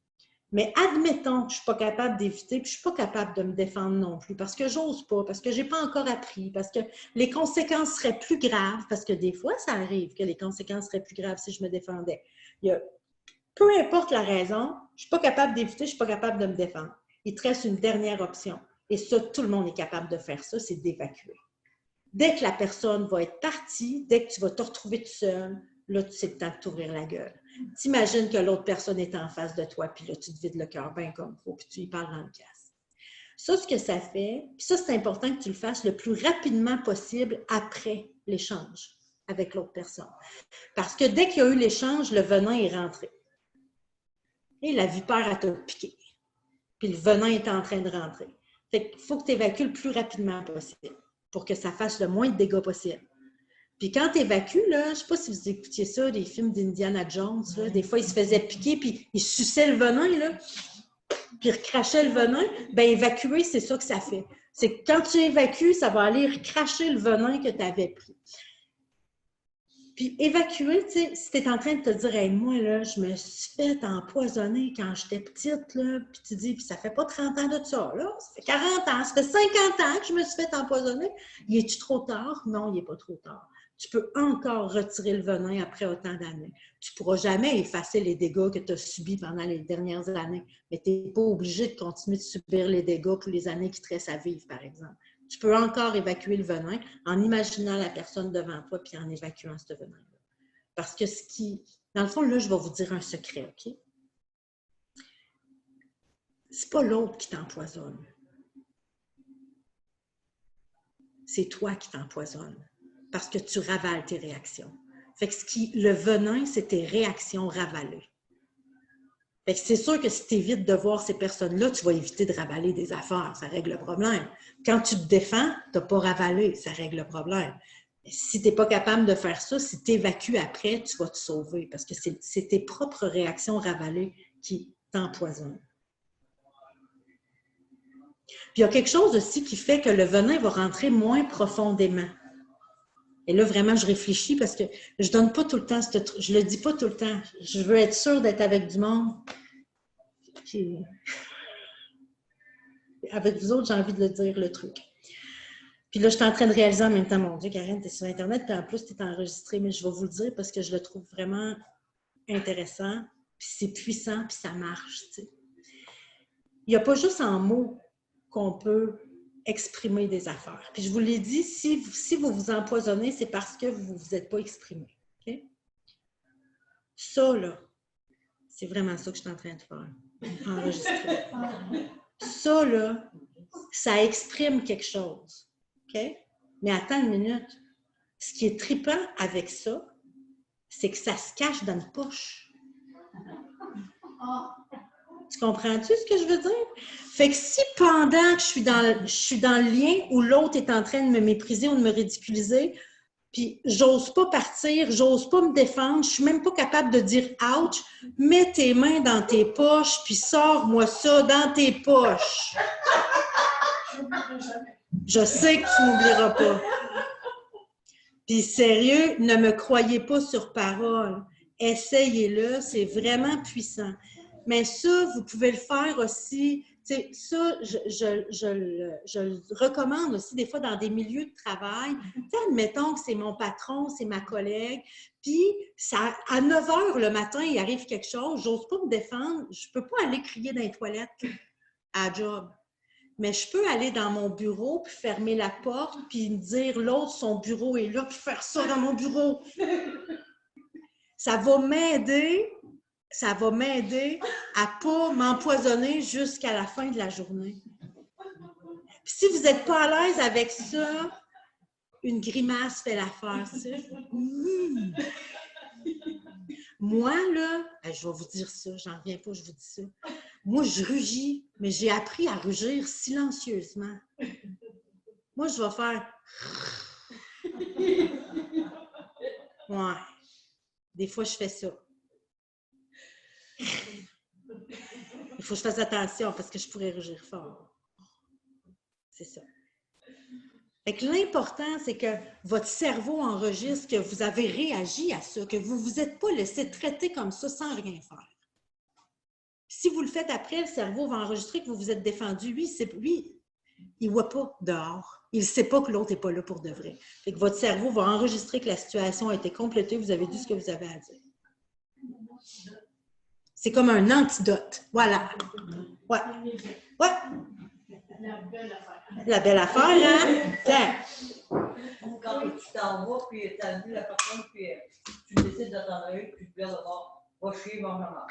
S1: Mais admettons que je ne suis pas capable d'éviter, puis je ne suis pas capable de me défendre non plus, parce que j'ose pas, parce que je n'ai pas encore appris, parce que les conséquences seraient plus graves, parce que des fois, ça arrive que les conséquences seraient plus graves si je me défendais. Peu importe la raison, je ne suis pas capable d'éviter, je ne suis pas capable de me défendre. Il te reste une dernière option. Et ça, tout le monde est capable de faire ça, c'est d'évacuer. Dès que la personne va être partie, dès que tu vas te retrouver tout seul, là, c'est le temps de t'ouvrir la gueule. T'imagines que l'autre personne est en face de toi, puis là, tu te vides le cœur bien comme il faut, puis tu y parles dans le casse. Ça, ce que ça fait, puis ça, c'est important que tu le fasses le plus rapidement possible après l'échange avec l'autre personne. Parce que dès qu'il y a eu l'échange, le venin est rentré. Et la vipère, elle t'a piqué. Puis le venin est en train de rentrer. Fait qu'il faut que tu évacues le plus rapidement possible pour que ça fasse le moins de dégâts possible. Puis quand tu évacues, là, je ne sais pas si vous écoutiez ça, les films d'Indiana Jones, là, des fois, il se faisait piquer, puis il suçait le venin, là, puis il recrachait le venin. Bien, évacuer, c'est ça que ça fait. C'est que quand tu évacues, ça va aller recracher le venin que tu avais pris. Puis évacuer, tu sais, si tu es en train de te dire, hey, moi, là, je me suis fait empoisonner quand j'étais petite, là, puis tu dis, puis ça fait pas 30 ans de ça, là, ça fait 40 ans, ça fait 50 ans que je me suis fait empoisonner. Il est-tu trop tard? Non, il n'est pas trop tard. Tu peux encore retirer le venin après autant d'années. Tu ne pourras jamais effacer les dégâts que tu as subis pendant les dernières années, mais tu n'es pas obligé de continuer de subir les dégâts pour les années qui te restent à vivre, par exemple. Tu peux encore évacuer le venin en imaginant la personne devant toi puis en évacuant ce venin-là. Parce que dans le fond, là, je vais vous dire un secret, OK? C'est pas l'autre qui t'empoisonne. C'est toi qui t'empoisonne. Parce que tu ravales tes réactions. Fait que le venin, c'est tes réactions ravalées. Fait que c'est sûr que si tu évites de voir ces personnes-là, tu vas éviter de ravaler des affaires. Ça règle le problème. Quand tu te défends, tu n'as pas ravalé. Ça règle le problème. Mais si tu n'es pas capable de faire ça, si tu évacues après, tu vas te sauver. Parce que c'est tes propres réactions ravalées qui t'empoisonnent. Puis il y a quelque chose aussi qui fait que le venin va rentrer moins profondément. Et là, vraiment, je réfléchis parce que je ne donne pas tout le temps, je ne le dis pas tout le temps. Je veux être sûre d'être avec du monde. Puis, avec vous autres, j'ai envie de le dire, le truc. Puis là, je suis en train de réaliser en même temps, mon Dieu, Karen, tu es sur Internet, puis en plus, tu es enregistré, mais je vais vous le dire parce que je le trouve vraiment intéressant, puis c'est puissant, puis ça marche, tu sais. Il n'y a pas juste en mots qu'on peut exprimer des affaires. Puis je vous l'ai dit, si vous vous empoisonnez, c'est parce que vous ne vous êtes pas exprimé. Okay? Ça, là, c'est vraiment ça que je suis en train de faire. Enregistrer. Ça, là, ça exprime quelque chose. OK? Mais attends une minute. Ce qui est trippant avec ça, c'est que ça se cache dans une poche. Tu comprends-tu ce que je veux dire? Fait que si pendant que je suis dans le lien où l'autre est en train de me mépriser ou de me ridiculiser, puis j'ose pas partir, j'ose pas me défendre, je suis même pas capable de dire « ouch », mets tes mains dans tes poches, puis sors-moi ça dans tes poches. Je sais que tu m'oublieras pas. Puis sérieux, ne me croyez pas sur parole. Essayez-le, c'est vraiment puissant. Mais ça, vous pouvez le faire aussi. Tu sais, ça, je le recommande aussi des fois dans des milieux de travail. Tu sais, admettons que c'est mon patron, c'est ma collègue, puis à 9 h le matin, il arrive quelque chose, j'ose pas me défendre, je peux pas aller crier dans les toilettes à la job. Mais je peux aller dans mon bureau, puis fermer la porte, puis me dire l'autre, son bureau est là, puis faire ça dans mon bureau. Ça va m'aider à ne pas m'empoisonner jusqu'à la fin de la journée. Puis si vous n'êtes pas à l'aise avec ça, une grimace fait l'affaire. Moi, là, je vais vous dire ça, j'en reviens pas, je vous dis ça. Moi, je rugis, mais j'ai appris à rugir silencieusement. Moi, je vais faire... Ouais. Des fois, je fais ça. Il faut que je fasse attention parce que je pourrais rugir fort. C'est ça. Fait que l'important, c'est que votre cerveau enregistre que vous avez réagi à ça, que vous ne vous êtes pas laissé traiter comme ça sans rien faire. si vous le faites après, le cerveau va enregistrer que vous vous êtes défendu. Lui, il ne voit pas dehors. Il ne sait pas que l'autre n'est pas là pour de vrai. Fait que votre cerveau va enregistrer que la situation a été complétée, vous avez dit ce que vous avez à dire. C'est comme un antidote. Voilà. Ouais. Ouais.
S4: La belle affaire.
S1: La belle affaire, hein? Tiens.
S5: Quand tu t'en vas, puis tu as vu la personne, puis tu décides de t'en aller, puis tu te dis va chier, mon maman.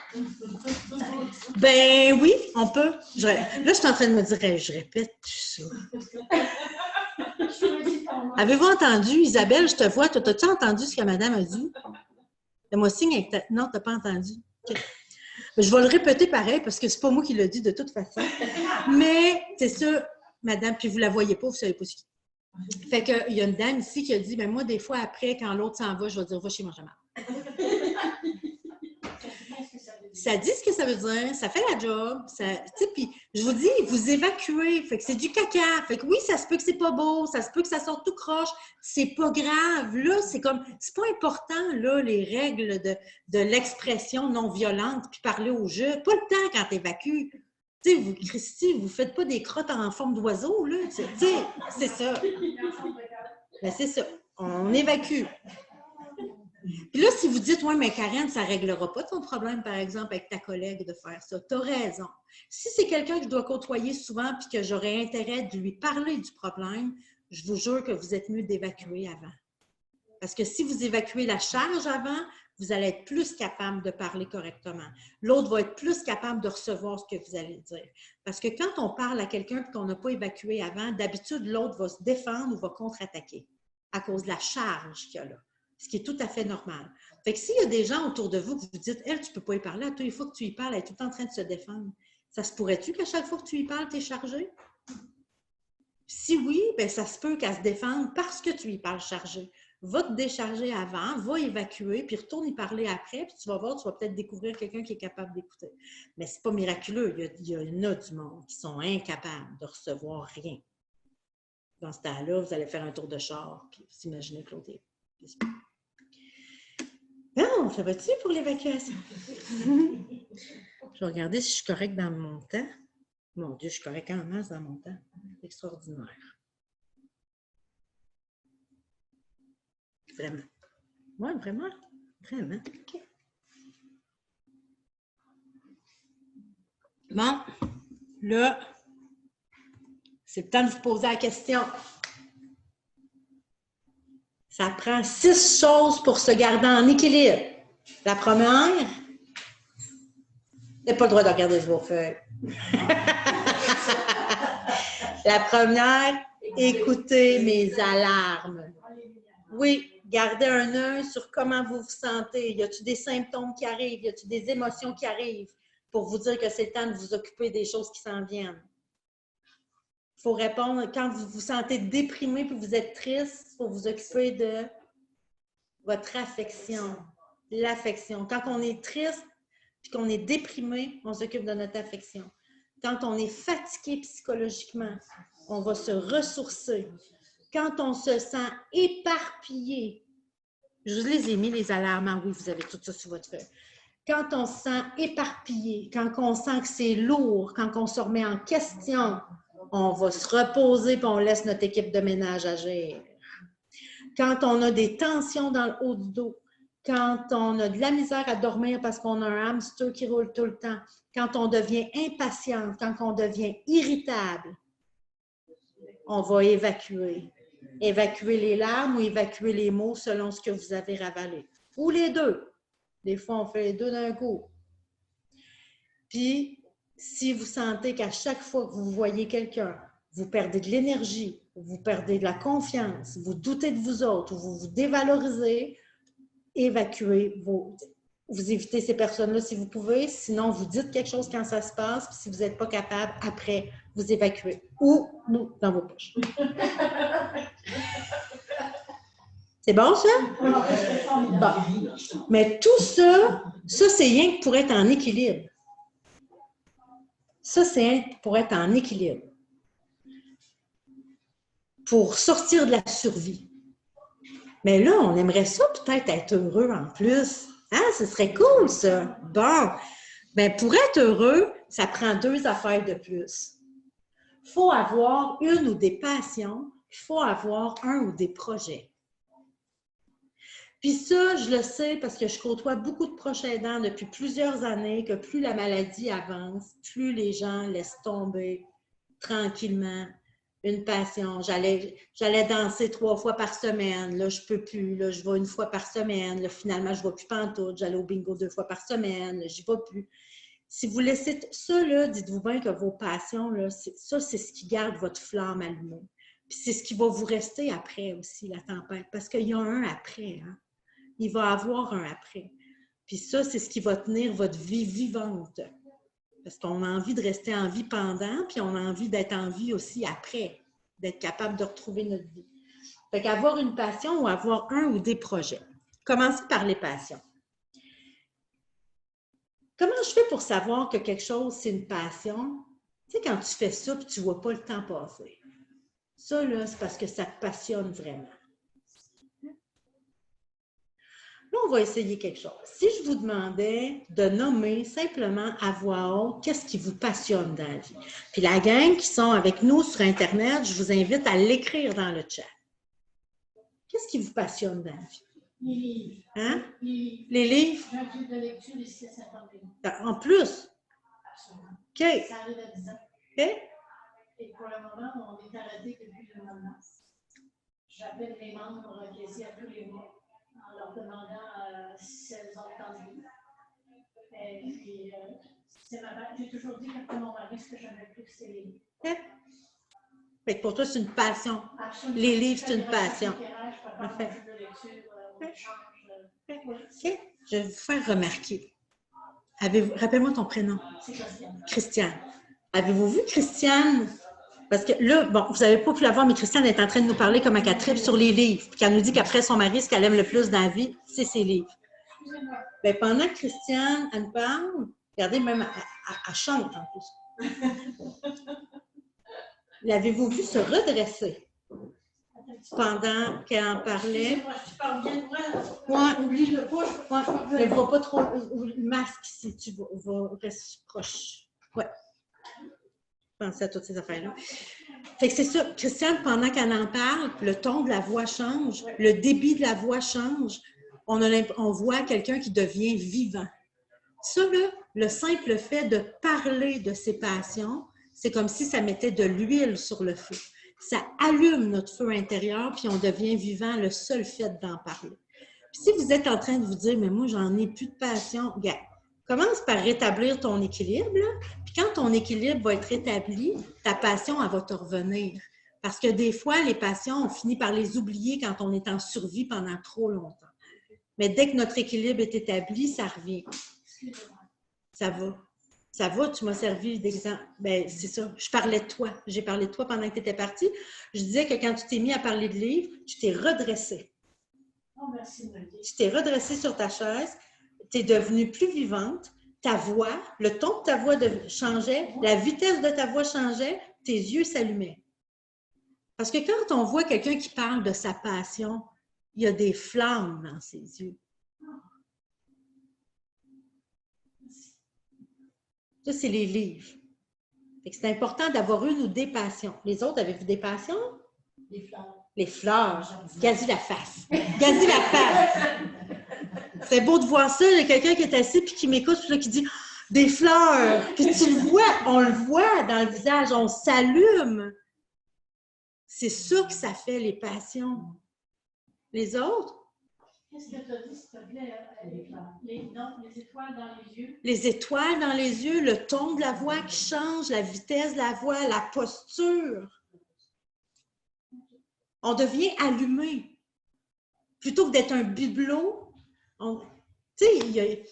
S1: Ben oui, on peut. Là, je suis en train de me dire, je répète tout ça. Avez-vous entendu, Isabelle, je te vois, t'as-tu entendu ce que madame a dit? Fais-moi signe avec ta... Non, t'as pas entendu. Okay. Je vais le répéter pareil, parce que c'est pas moi qui l'ai dit de toute façon. Mais c'est ça, madame, puis vous la voyez pas, vous savez pas ce qui. Fait qu'il y a une dame ici qui a dit, ben moi, des fois, après, quand l'autre s'en va, je vais dire, va chez manger mal. Ça dit ce que ça veut dire, ça fait la job, puis je vous dis, vous évacuez, fait que c'est du caca, fait que oui, ça se peut que c'est pas beau, ça se peut que ça sorte tout croche, c'est pas grave, là, c'est pas important, là, les règles de l'expression non violente, puis parler au jeu, pas le temps quand t'évacues. Tu sais, vous, Christy, vous faites pas des crottes en forme d'oiseau, là, tu sais, c'est ça. Ben, c'est ça, on évacue. Puis là, si vous dites, oui, mais Karen, ça ne réglera pas ton problème, par exemple, avec ta collègue de faire ça, tu as raison. Si c'est quelqu'un que je dois côtoyer souvent puis que j'aurais intérêt de lui parler du problème, je vous jure que vous êtes mieux d'évacuer avant. Parce que si vous évacuez la charge avant, vous allez être plus capable de parler correctement. L'autre va être plus capable de recevoir ce que vous allez dire. Parce que quand on parle à quelqu'un et qu'on n'a pas évacué avant, d'habitude, l'autre va se défendre ou va contre-attaquer à cause de la charge qu'il y a là. Ce qui est tout à fait normal. Fait que s'il y a des gens autour de vous que vous dites, elle, tu ne peux pas y parler, à toi, il faut que tu y parles, elle est tout le temps en train de se défendre. Ça se pourrait-tu qu'à chaque fois que tu y parles, tu es chargé? Si oui, bien, ça se peut qu'elle se défende parce que tu y parles chargé. Va te décharger avant, va évacuer, puis retourne y parler après, puis tu vas voir, tu vas peut-être découvrir quelqu'un qui est capable d'écouter. Mais ce n'est pas miraculeux. Il y en a du monde qui sont incapables de recevoir rien. Dans ce temps-là, vous allez faire un tour de char, puis vous imaginez que l'autre est... Non, ça va-tu pour l'évacuation? Je vais regarder si je suis correcte dans mon temps. Mon Dieu, je suis correcte en masse dans mon temps. C'est extraordinaire. Vraiment. Oui, vraiment. Vraiment. OK. Bon, là, c'est le temps de vous poser la question. Ça prend 6 choses pour se garder en équilibre. La première, vous n'avez pas le droit de regarder vos feuilles. La première, écoutez mes alarmes. Oui, gardez un œil sur comment vous vous sentez. Y a-t-il des symptômes qui arrivent? Y a-t-il des émotions qui arrivent pour vous dire que c'est le temps de vous occuper des choses qui s'en viennent? Il faut répondre quand vous vous sentez déprimé et que vous êtes triste, il faut vous occuper de votre affection, l'affection. Quand on est triste et qu'on est déprimé, on s'occupe de notre affection. Quand on est fatigué psychologiquement, on va se ressourcer. Quand on se sent éparpillé, je vous les ai mis les alarmes, ah oui, vous avez tout ça sur votre feuille. Quand on se sent éparpillé, quand on sent que c'est lourd, quand on se remet en question, on va se reposer et on laisse notre équipe de ménage agir. Quand on a des tensions dans le haut du dos, quand on a de la misère à dormir parce qu'on a un hamster qui roule tout le temps, quand on devient impatient, quand on devient irritable, on va évacuer. Évacuer les larmes ou évacuer les mots selon ce que vous avez ravalé. Ou les deux. Des fois, on fait les deux d'un coup. Puis, si vous sentez qu'à chaque fois que vous voyez quelqu'un, vous perdez de l'énergie, vous perdez de la confiance, vous doutez de vous autres, ou vous vous dévalorisez, évacuez vous évitez ces personnes-là si vous pouvez, sinon vous dites quelque chose quand ça se passe, puis si vous n'êtes pas capable, après, vous évacuez. Ou nous, dans vos poches. C'est bon, ça? Bon. Mais tout ça, c'est rien que pour être en équilibre. Ça, c'est pour être en équilibre. Pour sortir de la survie. Mais là, on aimerait ça peut-être être heureux en plus. Hein? Ce serait cool, ça. Bon. Bien, pour être heureux, ça prend 2 affaires de plus. Il faut avoir une ou des passions, il faut avoir un ou des projets. Puis ça, je le sais parce que je côtoie beaucoup de proches aidants depuis plusieurs années, que plus la maladie avance, plus les gens laissent tomber tranquillement une passion. J'allais danser 3 fois par semaine. Là, je ne peux plus. Là, je vais 1 fois par semaine. Là, finalement, je ne vais plus pantoute. J'allais au bingo 2 fois par semaine. Là, j'y vais plus. Si vous laissez ça, là, dites-vous bien que vos passions, là, ça, c'est ce qui garde votre flamme allumée. Puis c'est ce qui va vous rester après aussi, la tempête. Parce qu'il y a un après, hein? Il va y avoir un après. Puis ça, c'est ce qui va tenir votre vie vivante. Parce qu'on a envie de rester en vie pendant, puis on a envie d'être en vie aussi après, d'être capable de retrouver notre vie. Fait qu'avoir une passion ou avoir un ou des projets. Commencez par les passions. Comment je fais pour savoir que quelque chose, c'est une passion? Tu sais, quand tu fais ça, puis tu ne vois pas le temps passer. Ça, là, c'est parce que ça te passionne vraiment. Là, on va essayer quelque chose. Si je vous demandais de nommer simplement à voix haute qu'est-ce qui vous passionne dans la vie. Puis la gang qui sont avec nous sur Internet, je vous invite à l'écrire dans le chat. Qu'est-ce qui vous passionne dans la vie?
S4: Les livres.
S1: Hein?
S4: Les livres.
S1: Les livres?
S4: J'ai un club de lecture ici à Saint-André.
S1: En plus?
S4: Absolument.
S1: OK.
S4: Ça arrive à 10 ans.
S1: OK.
S4: Et pour le moment, on est arrêté depuis le mois de mars. J'appelle les membres quasi à tous les mois en leur demandant si elles ont le temps de lire. Et puis, j'ai toujours dit que mon mari, ce que j'aimais le plus, c'est les livres.
S1: OK. Fait que pour toi, c'est une passion.
S4: Absolument.
S1: Les livres, c'est une passion.
S4: Parfait.
S1: OK. Je vais vous faire remarquer. Rappelle-moi ton prénom.
S4: C'est Christiane.
S1: Christiane. Avez-vous vu Christiane? Parce que là, bon, vous n'avez pas pu la voir, mais Christiane est en train de nous parler comme un tripe sur les livres. Puis qu'elle nous dit qu'après son mari, ce qu'elle aime le plus dans la vie, c'est ses livres. Bien, pendant que Christiane, elle nous parle, regardez, même, elle chante en plus. L'avez-vous vu se redresser pendant qu'elle en parlait?
S4: Tu parles bien de moi.
S1: Ouais.
S4: Oublie le poids.
S1: Ouais. Ne vois pas trop le masque si tu vas rester proche. Ouais. Pensez à toutes ces affaires-là. Fait que c'est ça. Christiane, pendant qu'elle en parle, le ton de la voix change, le débit de la voix change. On voit quelqu'un qui devient vivant. Ça, là, le simple fait de parler de ses passions, c'est comme si ça mettait de l'huile sur le feu. Ça allume notre feu intérieur, puis on devient vivant le seul fait d'en parler. Puis si vous êtes en train de vous dire, mais moi, j'en ai plus de passion, regarde, commence par rétablir ton équilibre, là. Puis quand ton équilibre va être rétabli, ta passion, elle va te revenir. Parce que des fois, les passions, on finit par les oublier quand on est en survie pendant trop longtemps. Mais dès que notre équilibre est établi, ça revient. Ça va. Ça va, tu m'as servi d'exemple. Bien, c'est ça. Je parlais de toi. J'ai parlé de toi pendant que tu étais partie. Je disais que quand tu t'es mis à parler de livres, tu t'es redressée.
S4: Oh, merci de me le dire.
S1: Tu t'es redressée sur ta chaise. Tu es devenue plus vivante. Ta voix, le ton de ta voix changeait, la vitesse de ta voix changeait, tes yeux s'allumaient. Parce que quand on voit quelqu'un qui parle de sa passion, il y a des flammes dans ses yeux. Ça, c'est les livres. C'est important d'avoir une ou des passions. Les autres, avez-vous des passions?
S4: Les fleurs.
S1: Les fleurs. Gazi la face. Gazi la face. C'est beau de voir ça. Il y a quelqu'un qui est assis et qui m'écoute et qui dit « Des fleurs! » Puis tu le vois, on le voit dans le visage, on s'allume. C'est ça que ça fait, les passions. Les autres?
S4: Qu'est-ce que tu as dit, s'il te plaît, les fleurs? Les étoiles dans les yeux.
S1: Les étoiles dans les yeux, le ton de la voix qui change, la vitesse de la voix, la posture. On devient allumé. Plutôt que d'être un bibelot, tu sais,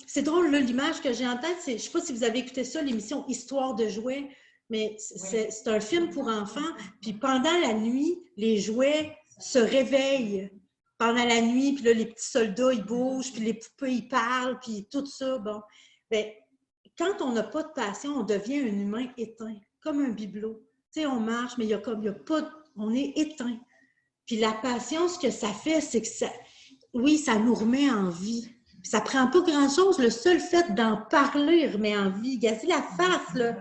S1: c'est drôle, l'image que j'ai en tête, je ne sais pas si vous avez écouté ça, l'émission Histoire de jouets, mais c'est un film pour enfants. Puis pendant la nuit, les jouets se réveillent. Pendant la nuit, puis là, les petits soldats, ils bougent, puis les poupées, ils parlent, puis tout ça, bon. Bien, quand on n'a pas de passion, on devient un humain éteint, comme un bibelot. Tu sais, on marche, mais il y a pas, on est éteint. Puis la passion, ce que ça fait, c'est que ça, oui, ça nous remet en vie. Ça ne prend pas grand-chose. Le seul fait d'en parler remet en vie. Gazez la face, là.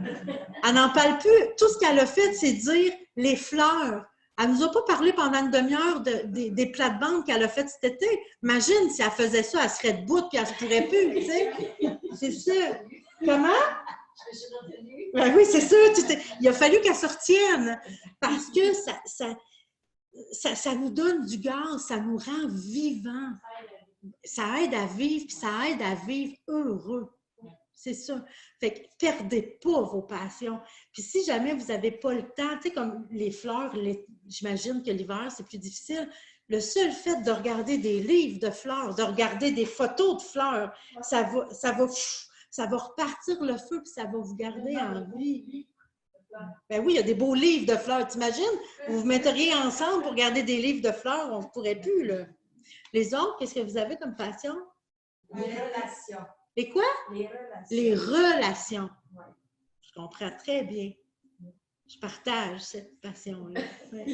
S1: Elle n'en parle plus. Tout ce qu'elle a fait, c'est dire les fleurs. Elle ne nous a pas parlé pendant une demi-heure des plates-bandes qu'elle a faites cet été. Imagine si elle faisait ça, elle serait debout et elle ne se pourrait plus, tu sais. C'est ça. Comment?
S5: Je suis retenue.
S1: Ben oui, c'est ça. Il a fallu qu'elle se retienne parce que ça nous donne du gaz, ça nous rend vivants. Ça aide à vivre, puis ça aide à vivre heureux. C'est ça. Fait que perdez pas vos passions. Puis si jamais vous n'avez pas le temps, tu sais, comme les fleurs, j'imagine que l'hiver, c'est plus difficile. Le seul fait de regarder des livres de fleurs, de regarder des photos de fleurs, ça va repartir le feu, puis ça va vous garder en vie. Ben oui, il y a des beaux livres de fleurs. T'imagines? Vous vous metteriez ensemble pour regarder des livres de fleurs, on ne pourrait plus, là. Les autres, qu'est-ce que vous avez comme passion?
S3: Les relations.
S1: Les quoi?
S3: Les relations.
S1: Les relations.
S3: Ouais.
S1: Je comprends très bien. Je partage cette passion-là. Ouais.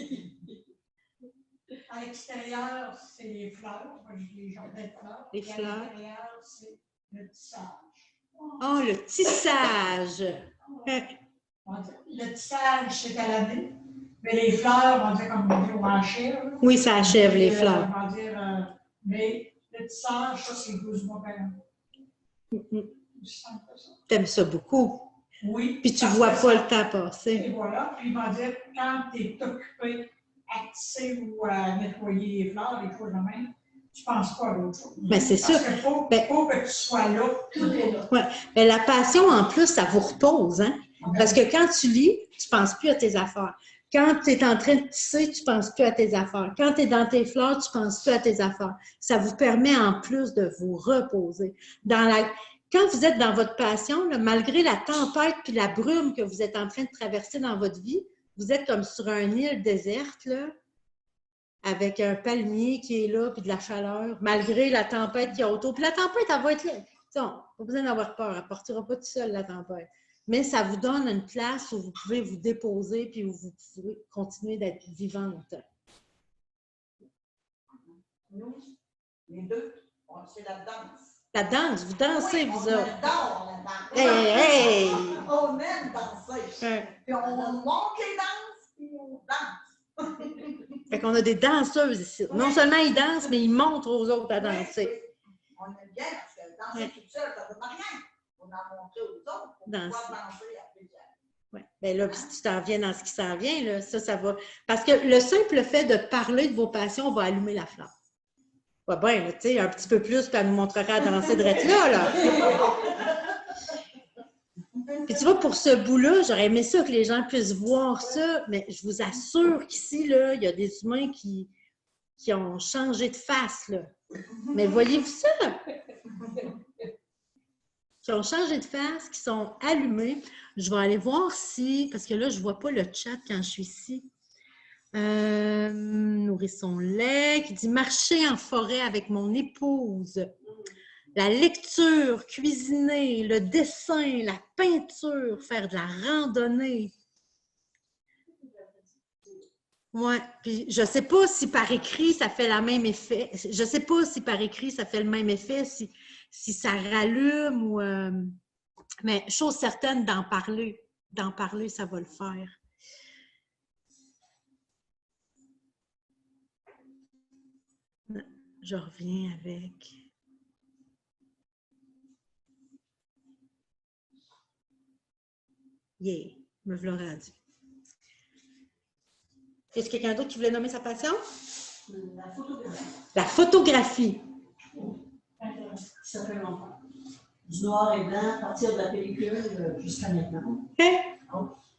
S4: À l'extérieur, c'est les fleurs. Moi, je dis les jardins de fleurs.
S1: Les
S4: Et
S1: fleurs.
S4: à l'intérieur, c'est le tissage.
S1: Oh, le tissage!
S4: Le tissage, c'est à l'année. Mais les fleurs, on va dire comme on dit au achève.
S1: Oui, ça achève les fleurs.
S4: On va dire, mais le tissage, ça, c'est 12 mois par an.
S1: T'aimes ça beaucoup.
S4: Oui.
S1: Puis tu
S4: parce
S1: vois
S4: que
S1: pas
S4: ça-
S1: le temps
S4: Et
S1: passer.
S4: voilà, puis il va dire, quand tu es occupé à tisser ou à nettoyer les fleurs, des fois de même, tu ne penses pas à l'autre chose.
S1: Ben, c'est sûr.
S4: Parce qu'il faut que tu sois là. Tout est là.
S1: Ouais. Mais la passion, en plus, ça vous repose, hein? Parce que quand tu lis, tu ne penses plus à tes affaires. Quand tu es en train de tisser, tu ne penses plus à tes affaires. Quand tu es dans tes fleurs, tu ne penses plus à tes affaires. Ça vous permet en plus de vous reposer. Quand vous êtes dans votre passion, là, malgré la tempête puis la brume que vous êtes en train de traverser dans votre vie, vous êtes comme sur une île déserte, là, avec un palmier qui est là puis de la chaleur, malgré la tempête qu'il y a autour. Puis la tempête, elle va être là. Pas besoin d'avoir peur. Elle ne partira pas toute seule, la tempête. Mais ça vous donne une place où vous pouvez vous déposer puis où vous pouvez continuer d'être vivante.
S5: Nous, les deux, on fait la danse.
S1: La danse, vous dansez,
S5: Oui,
S1: vous
S5: on
S1: autres.
S5: adore la danse.
S1: Hey, hey!
S5: On aime danser.
S1: Ouais.
S5: Puis on monte les danses, puis on danse.
S1: Fait qu'on a des danseuses ici. Non seulement ils dansent, mais ils montrent aux autres à danser.
S5: Oui. On aime bien parce que danser toute seule, ça ne donne rien. On en montre aux autres pour
S1: Danser.
S5: pouvoir danser à plusieurs.
S1: Oui. Bien là, si tu t'en viens dans ce qui s'en vient, là, ça va. Parce que le simple fait de parler de vos passions va allumer la flamme. Ouais, bien, tu sais, un petit peu plus, puis elle nous montrera à danser de là. Puis tu vois, pour ce bout-là, j'aurais aimé ça que les gens puissent voir ça, mais je vous assure qu'ici, là, il y a des humains qui ont changé de face, là. Mais voyez-vous ça? Qui ont changé de face, qui sont allumés. Je vais aller voir si, parce que là, je ne vois pas le chat quand je suis ici. Nourrisson-lait, qui dit « Marcher en forêt avec mon épouse ». La lecture, cuisiner, le dessin, la peinture, faire de la randonnée. Oui, puis je ne sais pas si par écrit, ça fait le même effet. Je ne sais pas si par écrit, ça fait le même effet, si ça rallume ou... mais chose certaine, d'en parler, ça va le faire. Je reviens avec... Yeah, me voilà rendu. Est-ce quelqu'un d'autre qui voulait nommer sa passion?
S5: La photographie.
S1: La photographie.
S5: Ça fait longtemps. Du noir et blanc, à partir de la pellicule jusqu'à maintenant.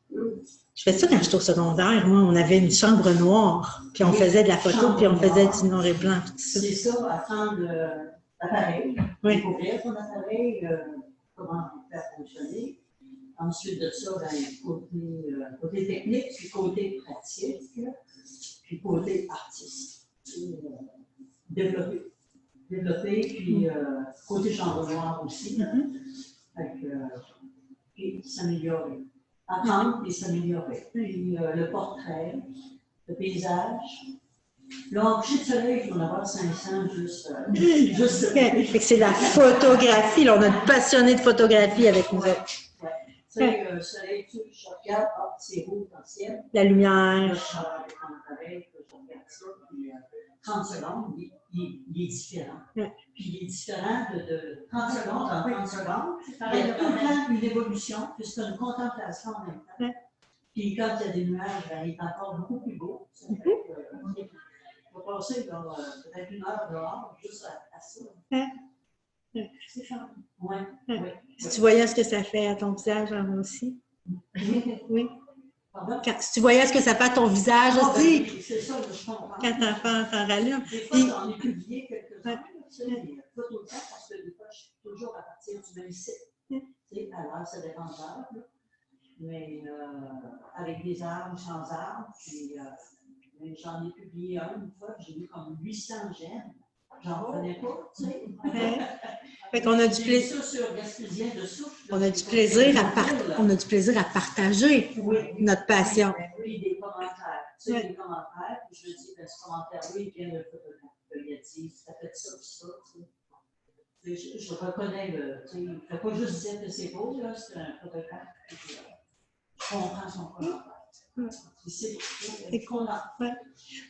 S1: Je fais ça quand j'étais au secondaire. Moi, on avait une chambre noire, puis on faisait de la photo, puis on faisait du noir et blanc, tout ça.
S5: C'est ça, apprendre l'appareil, découvrir ton appareil, comment faire fonctionner. Ensuite de ça, côté technique, puis côté pratique, puis côté artiste. Développer, puis côté chambre noire aussi. Puis s'améliorer. Apprendre et s'améliorer. Puis le portrait, le paysage, Le coucher de soleil, il faut en avoir 500 juste.
S1: Fait que c'est la photographie. Là, on a une passionnée de photographie avec nous autres.
S5: Ouais. Tu sais, le soleil, je regarde, c'est beau dans le ciel.
S1: La
S5: Là,
S1: lumière.
S5: je sors avec mon appareil, je regarde ça, puis 30 secondes, il est différent.
S1: Ouais.
S5: Puis il est différent de 30 secondes en 30 secondes.
S4: C'est
S5: Il y
S4: pareil,
S5: a
S4: le
S5: tout le
S4: moment.
S5: temps une évolution, puis c'est une contemplation en même temps.
S1: Ouais.
S5: Puis quand il y a des nuages, ben, il est encore beaucoup plus beau. Ça fait que, on va passer peut-être 1 heure dehors juste à ça.
S4: C'est charmant.
S5: Ouais.
S1: Ouais.
S5: Ouais.
S1: Si tu voyais ce que ça fait à ton visage, moi aussi. Oui.
S5: Pardon?
S1: Si tu voyais ce que ça fait à ton visage
S5: Ah,
S1: aussi,
S5: ben, c'est ça, je comprends.
S1: quand t'en rallumes.
S5: Des fois,
S1: Puis-
S5: j'en ai publié quelques-uns,
S1: Ouais.
S5: tu sais, mais pas tout le temps, parce que des fois, je suis toujours à partir du même site.
S1: Mm.
S5: Tu sais, alors, ça dépend de l'art, là. Mais avec des arbres, sans arbres, puis mais j'en ai publié une fois, j'ai eu comme 800 j'aime. J'en revenais pas, tu sais.
S1: Ouais. Fait qu'on a du
S5: J'ai vu
S1: plaisir.
S5: ça sur Gaspésien de Souffle.
S1: On a du plaisir à partager
S5: Oui.
S1: notre passion.
S5: Puis des commentaires. Tu sais,
S1: Ouais.
S5: des commentaires, puis je me dis, ben, ce commentaire-là, il vient de photographe. Il a dit, ça fait ça, puis ça, tu sais. Je reconnais le. Tu sais, il ne faut pas juste dire que c'est beau, là, c'est un photographe. Puis, je comprends son commentaire. C'est content.
S1: Ouais.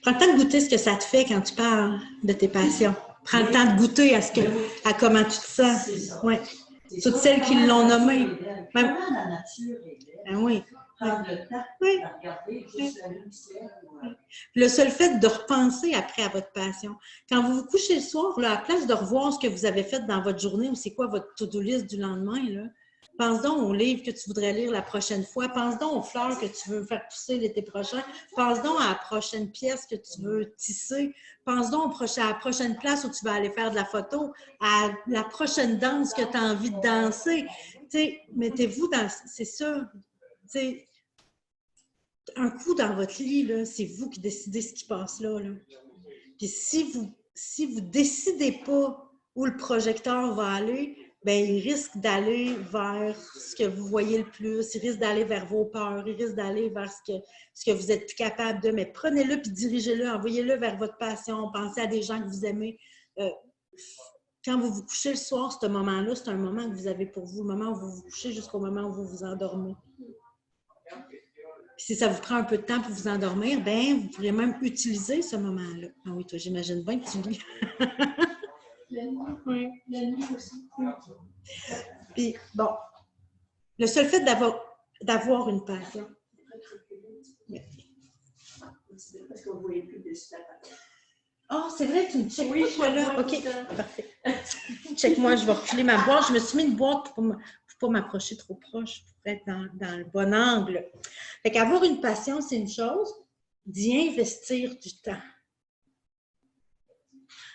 S1: Prends le temps de goûter ce que ça te fait quand tu parles de tes passions. Prends le temps de goûter à comment tu te sens.
S5: C'est ça.
S1: Ouais.
S5: C'est
S1: Toutes
S5: ça,
S1: celles qui
S5: comment
S1: l'ont
S5: la
S1: nommé.
S5: nature est belle.
S1: Même-
S5: Comment la nature est belle.
S1: Ben oui.
S5: Prendre le temps
S1: Oui.
S5: de regarder juste la lune ciel.
S1: Le seul fait de repenser après à votre passion. Quand vous vous couchez le soir, là, à la place de revoir ce que vous avez fait dans votre journée ou c'est quoi votre to-do list du lendemain, là, pense donc au livre que tu voudrais lire la prochaine fois. Pense donc aux fleurs que tu veux faire pousser l'été prochain. Pense donc à la prochaine pièce que tu veux tisser. Pense donc à la prochaine place où tu vas aller faire de la photo, à la prochaine danse que tu as envie de danser. Tu sais, mettez-vous dans... C'est ça. Tu sais, un coup dans votre lit, là, c'est vous qui décidez ce qui passe là. Puis si vous décidez pas où le projecteur va aller, bien, il risque d'aller vers ce que vous voyez le plus, il risque d'aller vers vos peurs, il risque d'aller vers ce que vous êtes plus capable de. Mais prenez-le puis dirigez-le, envoyez-le vers votre passion, pensez à des gens que vous aimez. Quand vous vous couchez le soir, ce moment-là, c'est un moment que vous avez pour vous, le moment où vous vous couchez jusqu'au moment où vous vous endormez. Puis si ça vous prend un peu de temps pour vous endormir, bien, vous pourrez même utiliser ce moment-là. Ah oui, toi, j'imagine bien que tu lis.
S4: La nuit,
S1: Oui.
S4: la nuit aussi.
S1: Puis, bon, le seul fait d'avoir une passion.
S2: Parce qu'on ne voyait plus de super.
S1: Oh, c'est vrai, tu me checkes
S2: Oui,
S1: pas, toi, là?
S2: je vois
S1: OK,
S2: tout ça.
S1: parfait. Check-moi, je vais reculer ma boîte. Je me suis mis une boîte pour ne pas m'approcher trop proche, pour être dans le bon angle. Fait qu'avoir une passion, c'est une chose, d'y investir du temps.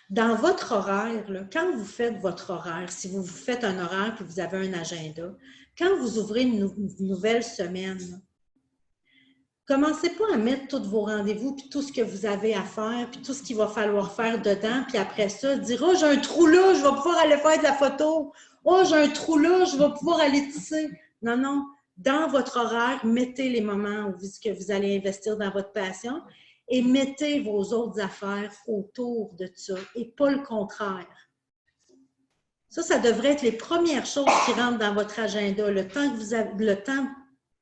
S1: Dans votre horaire, là, quand vous faites votre horaire, si vous faites un horaire et vous avez un agenda, quand vous ouvrez une nouvelle semaine, là, commencez pas à mettre tous vos rendez-vous, puis tout ce que vous avez à faire, puis tout ce qu'il va falloir faire dedans, puis après ça, dire « Oh, j'ai un trou là, je vais pouvoir aller faire de la photo. Oh, j'ai un trou là, je vais pouvoir aller tisser. » Non, non. Dans votre horaire, mettez les moments où que vous allez investir dans votre passion et mettez vos autres affaires autour de ça et pas le contraire. Ça devrait être les premières choses qui rentrent dans votre agenda, le temps que vous avez,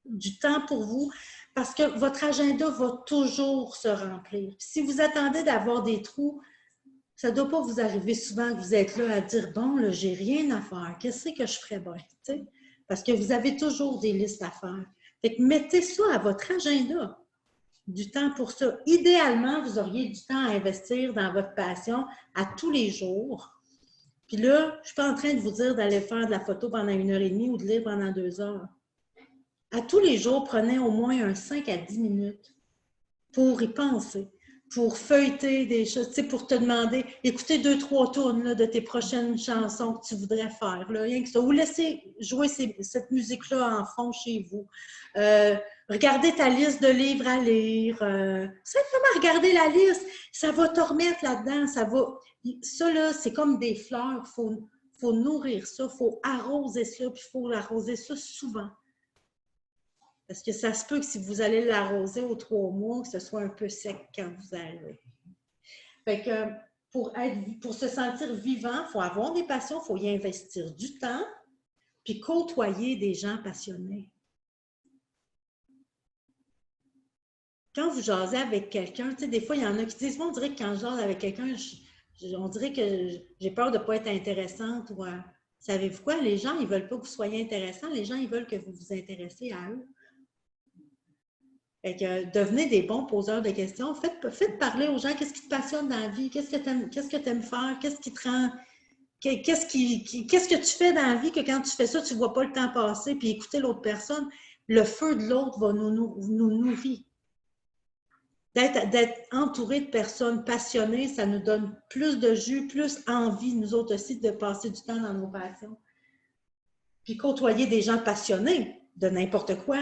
S1: du temps pour vous, parce que votre agenda va toujours se remplir. Si vous attendez d'avoir des trous, ça ne doit pas vous arriver souvent que vous êtes là à dire « Bon, là, j'ai rien à faire. Qu'est-ce que je ferais bien? » Parce que vous avez toujours des listes à faire. Fait que mettez ça à votre agenda, du temps pour ça. Idéalement, vous auriez du temps à investir dans votre passion à tous les jours. Puis là, je ne suis pas en train de vous dire d'aller faire de la photo pendant 1h30 ou de lire pendant 2 heures. À tous les jours, prenez au moins 5 à 10 minutes pour y penser, pour feuilleter des choses, pour te demander, écouter 2-3 tours là, de tes prochaines chansons que tu voudrais faire, là, rien que ça, ou laisser jouer cette musique-là en fond chez vous. Regardez ta liste de livres à lire. Simplement regarder la liste, ça va te remettre là-dedans. Ça, là, c'est comme des fleurs. Il faut nourrir ça, il faut arroser ça, puis il faut arroser ça souvent. Parce que ça se peut que si vous allez l'arroser aux 3 mois, que ce soit un peu sec quand vous arrivez. Fait que pour se sentir vivant, il faut avoir des passions, il faut y investir du temps, puis côtoyer des gens passionnés. Quand vous jasez avec quelqu'un, tu sais, des fois, il y en a qui disent, moi, on dirait que quand je jase avec quelqu'un, on dirait que j'ai peur de ne pas être intéressante. Ou, savez-vous quoi? Les gens, ils ne veulent pas que vous soyez intéressant. Les gens, ils veulent que vous vous intéressiez à eux. Fait que devenez des bons poseurs de questions. Faites parler aux gens. Qu'est-ce qui te passionne dans la vie? Qu'est-ce que tu aimes faire? Qu'est-ce qui te rend... Qu'est-ce que tu fais dans la vie que quand tu fais ça, tu ne vois pas le temps passer? Puis écouter l'autre personne. Le feu de l'autre va nous nourrir. D'être entouré de personnes passionnées, ça nous donne plus de jus, plus envie, nous autres aussi, de passer du temps dans nos passions. Puis côtoyer des gens passionnés de n'importe quoi.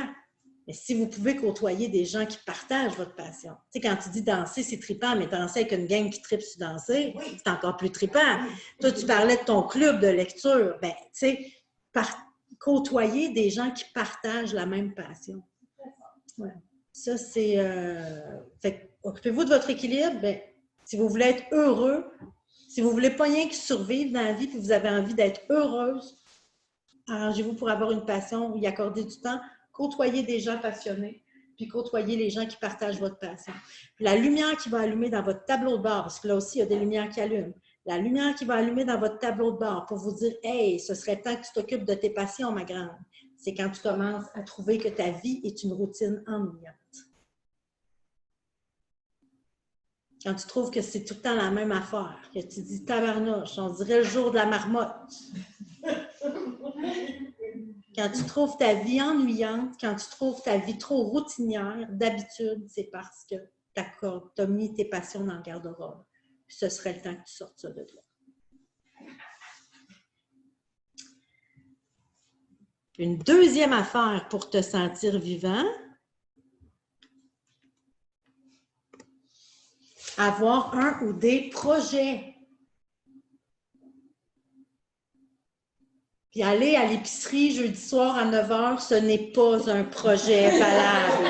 S1: Mais si vous pouvez côtoyer des gens qui partagent votre passion. Tu sais, quand tu dis danser, c'est trippant, mais danser avec une gang qui trippe sur danser, c'est encore plus trippant. Toi, tu parlais de ton club de lecture. Ben, tu sais, côtoyer des gens qui partagent la même passion. Ouais. Ça, c'est... occupez-vous de votre équilibre. Bien, si vous voulez être heureux, si vous ne voulez pas rien que survivre dans la vie, puis vous avez envie d'être heureuse, arrangez-vous pour avoir une passion, y accorder du temps, côtoyer des gens passionnés, puis côtoyer les gens qui partagent votre passion. Puis la lumière qui va allumer dans votre tableau de bord, parce que là aussi, il y a des lumières qui allument. La lumière qui va allumer dans votre tableau de bord pour vous dire « Hey, ce serait temps que tu t'occupes de tes passions, ma grande. » C'est quand tu commences à trouver que ta vie est une routine ennuyante. Quand tu trouves que c'est tout le temps la même affaire, que tu dis « Tabarnouche, on dirait le jour de la marmotte. » Quand tu trouves ta vie ennuyante, quand tu trouves ta vie trop routinière, d'habitude, c'est parce que tu as mis tes passions dans le garde-robe. Puis ce serait le temps que tu sortes ça de toi. Une deuxième affaire pour te sentir vivant, avoir un ou des projets. Puis aller à l'épicerie jeudi soir à 9 h, ce n'est pas un projet valable.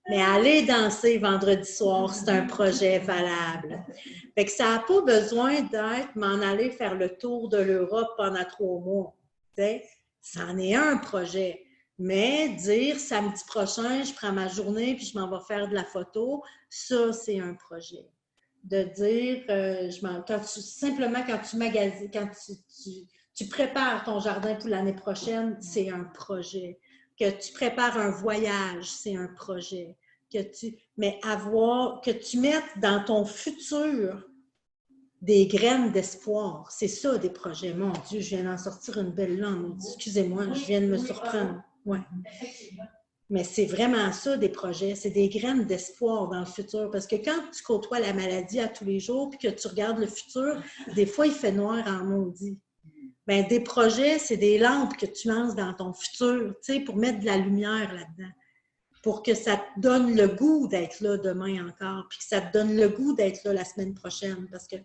S1: Mais aller danser vendredi soir, c'est un projet valable. Fait que ça n'a pas besoin d'être m'en aller faire le tour de l'Europe pendant 3 mois. T'sais? C'en est un projet. Mais dire samedi prochain, je prends ma journée puis je m'en vais faire de la photo, ça, c'est un projet. De dire, simplement quand tu magasines, quand tu prépares ton jardin pour l'année prochaine, c'est un projet. Que tu prépares un voyage, c'est un projet. Mais que tu mettes dans ton futur des graines d'espoir, c'est ça des projets. Mon Dieu, je viens d'en sortir une belle langue. Excusez-moi, je viens de me surprendre. Ouais. Mais c'est vraiment ça des projets, c'est des graines d'espoir dans le futur. Parce que quand tu côtoies la maladie à tous les jours puis que tu regardes le futur, des fois il fait noir en maudit. Bien, des projets, c'est des lampes que tu lances dans ton futur, tu sais, pour mettre de la lumière là-dedans. Pour que ça te donne le goût d'être là demain encore, puis que ça te donne le goût d'être là la semaine prochaine. Parce que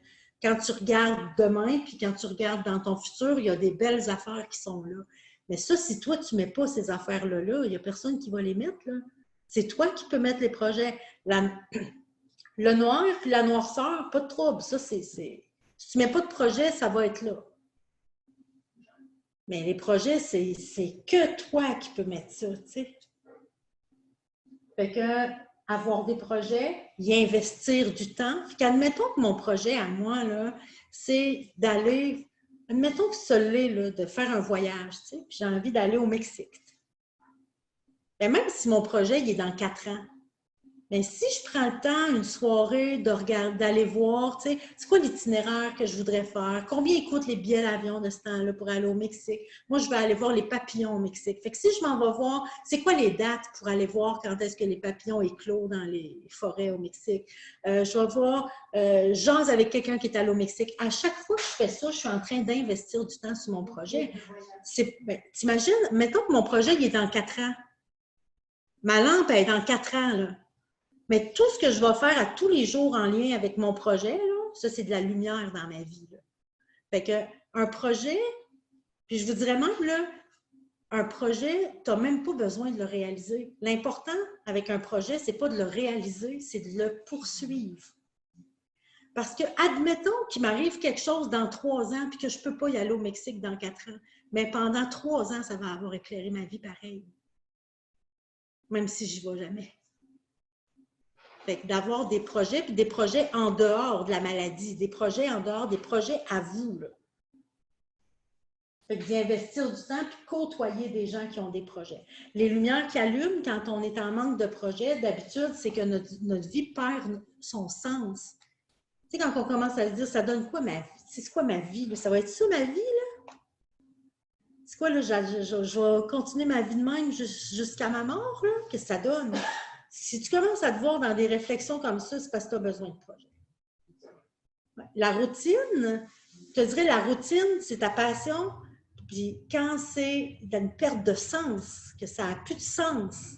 S1: quand tu regardes demain, puis quand tu regardes dans ton futur, il y a des belles affaires qui sont là. Mais ça, si toi, tu ne mets pas ces affaires-là, il n'y a personne qui va les mettre. C'est toi qui peux mettre les projets. Le noir puis la noirceur, pas de trouble. Ça, si tu ne mets pas de projet, ça va être là. Mais les projets, c'est que toi qui peux mettre ça, tu sais. Fait que avoir des projets, y investir du temps. Fait qu'admettons que mon projet à moi, là, c'est d'aller... Admettons que ça l'est, là, de faire un voyage, tu sais, puis j'ai envie d'aller au Mexique. Bien, même si mon projet il est dans 4 ans, bien, si je prends le temps, une soirée, d'aller voir, tu sais, c'est quoi l'itinéraire que je voudrais faire? Combien coûtent les billets d'avion de ce temps-là pour aller au Mexique? Moi, je vais aller voir les papillons au Mexique. Fait que si je m'en vais voir, c'est quoi les dates pour aller voir quand est-ce que les papillons éclosent dans les forêts au Mexique? Je vais voir, jase avec quelqu'un qui est allé au Mexique. À chaque fois que je fais ça, je suis en train d'investir du temps sur mon projet. Ben, t'imagines, mettons que mon projet, il est dans 4 ans. Ma lampe, elle est dans 4 ans, là. Mais tout ce que je vais faire à tous les jours en lien avec mon projet, là, ça, c'est de la lumière dans ma vie. Là. Fait que un projet, puis je vous dirais même, là, un projet, tu n'as même pas besoin de le réaliser. L'important avec un projet, ce n'est pas de le réaliser, c'est de le poursuivre. Parce que, admettons qu'il m'arrive quelque chose dans 3 ans puis que je ne peux pas y aller au Mexique dans 4 ans, mais pendant 3 ans, ça va avoir éclairé ma vie pareil. Même si je n'y vais jamais. Fait que d'avoir des projets, puis des projets en dehors de la maladie, des projets en dehors, des projets à vous, là. Fait que d'y investir du temps puis côtoyer des gens qui ont des projets. Les lumières qui allument quand on est en manque de projets, d'habitude, c'est que notre vie perd son sens. Tu sais, quand on commence à se dire, ça donne quoi ma vie? C'est quoi ma vie? Là? Ça va être ça ma vie, là? C'est quoi, là? Je vais continuer ma vie de même jusqu'à ma mort, là? Qu'est-ce que ça donne? Si tu commences à te voir dans des réflexions comme ça, c'est parce que tu as besoin de projets. Ouais. La routine, je te dirais, la routine, c'est ta passion. Puis quand c'est une perte de sens, que ça n'a plus de sens,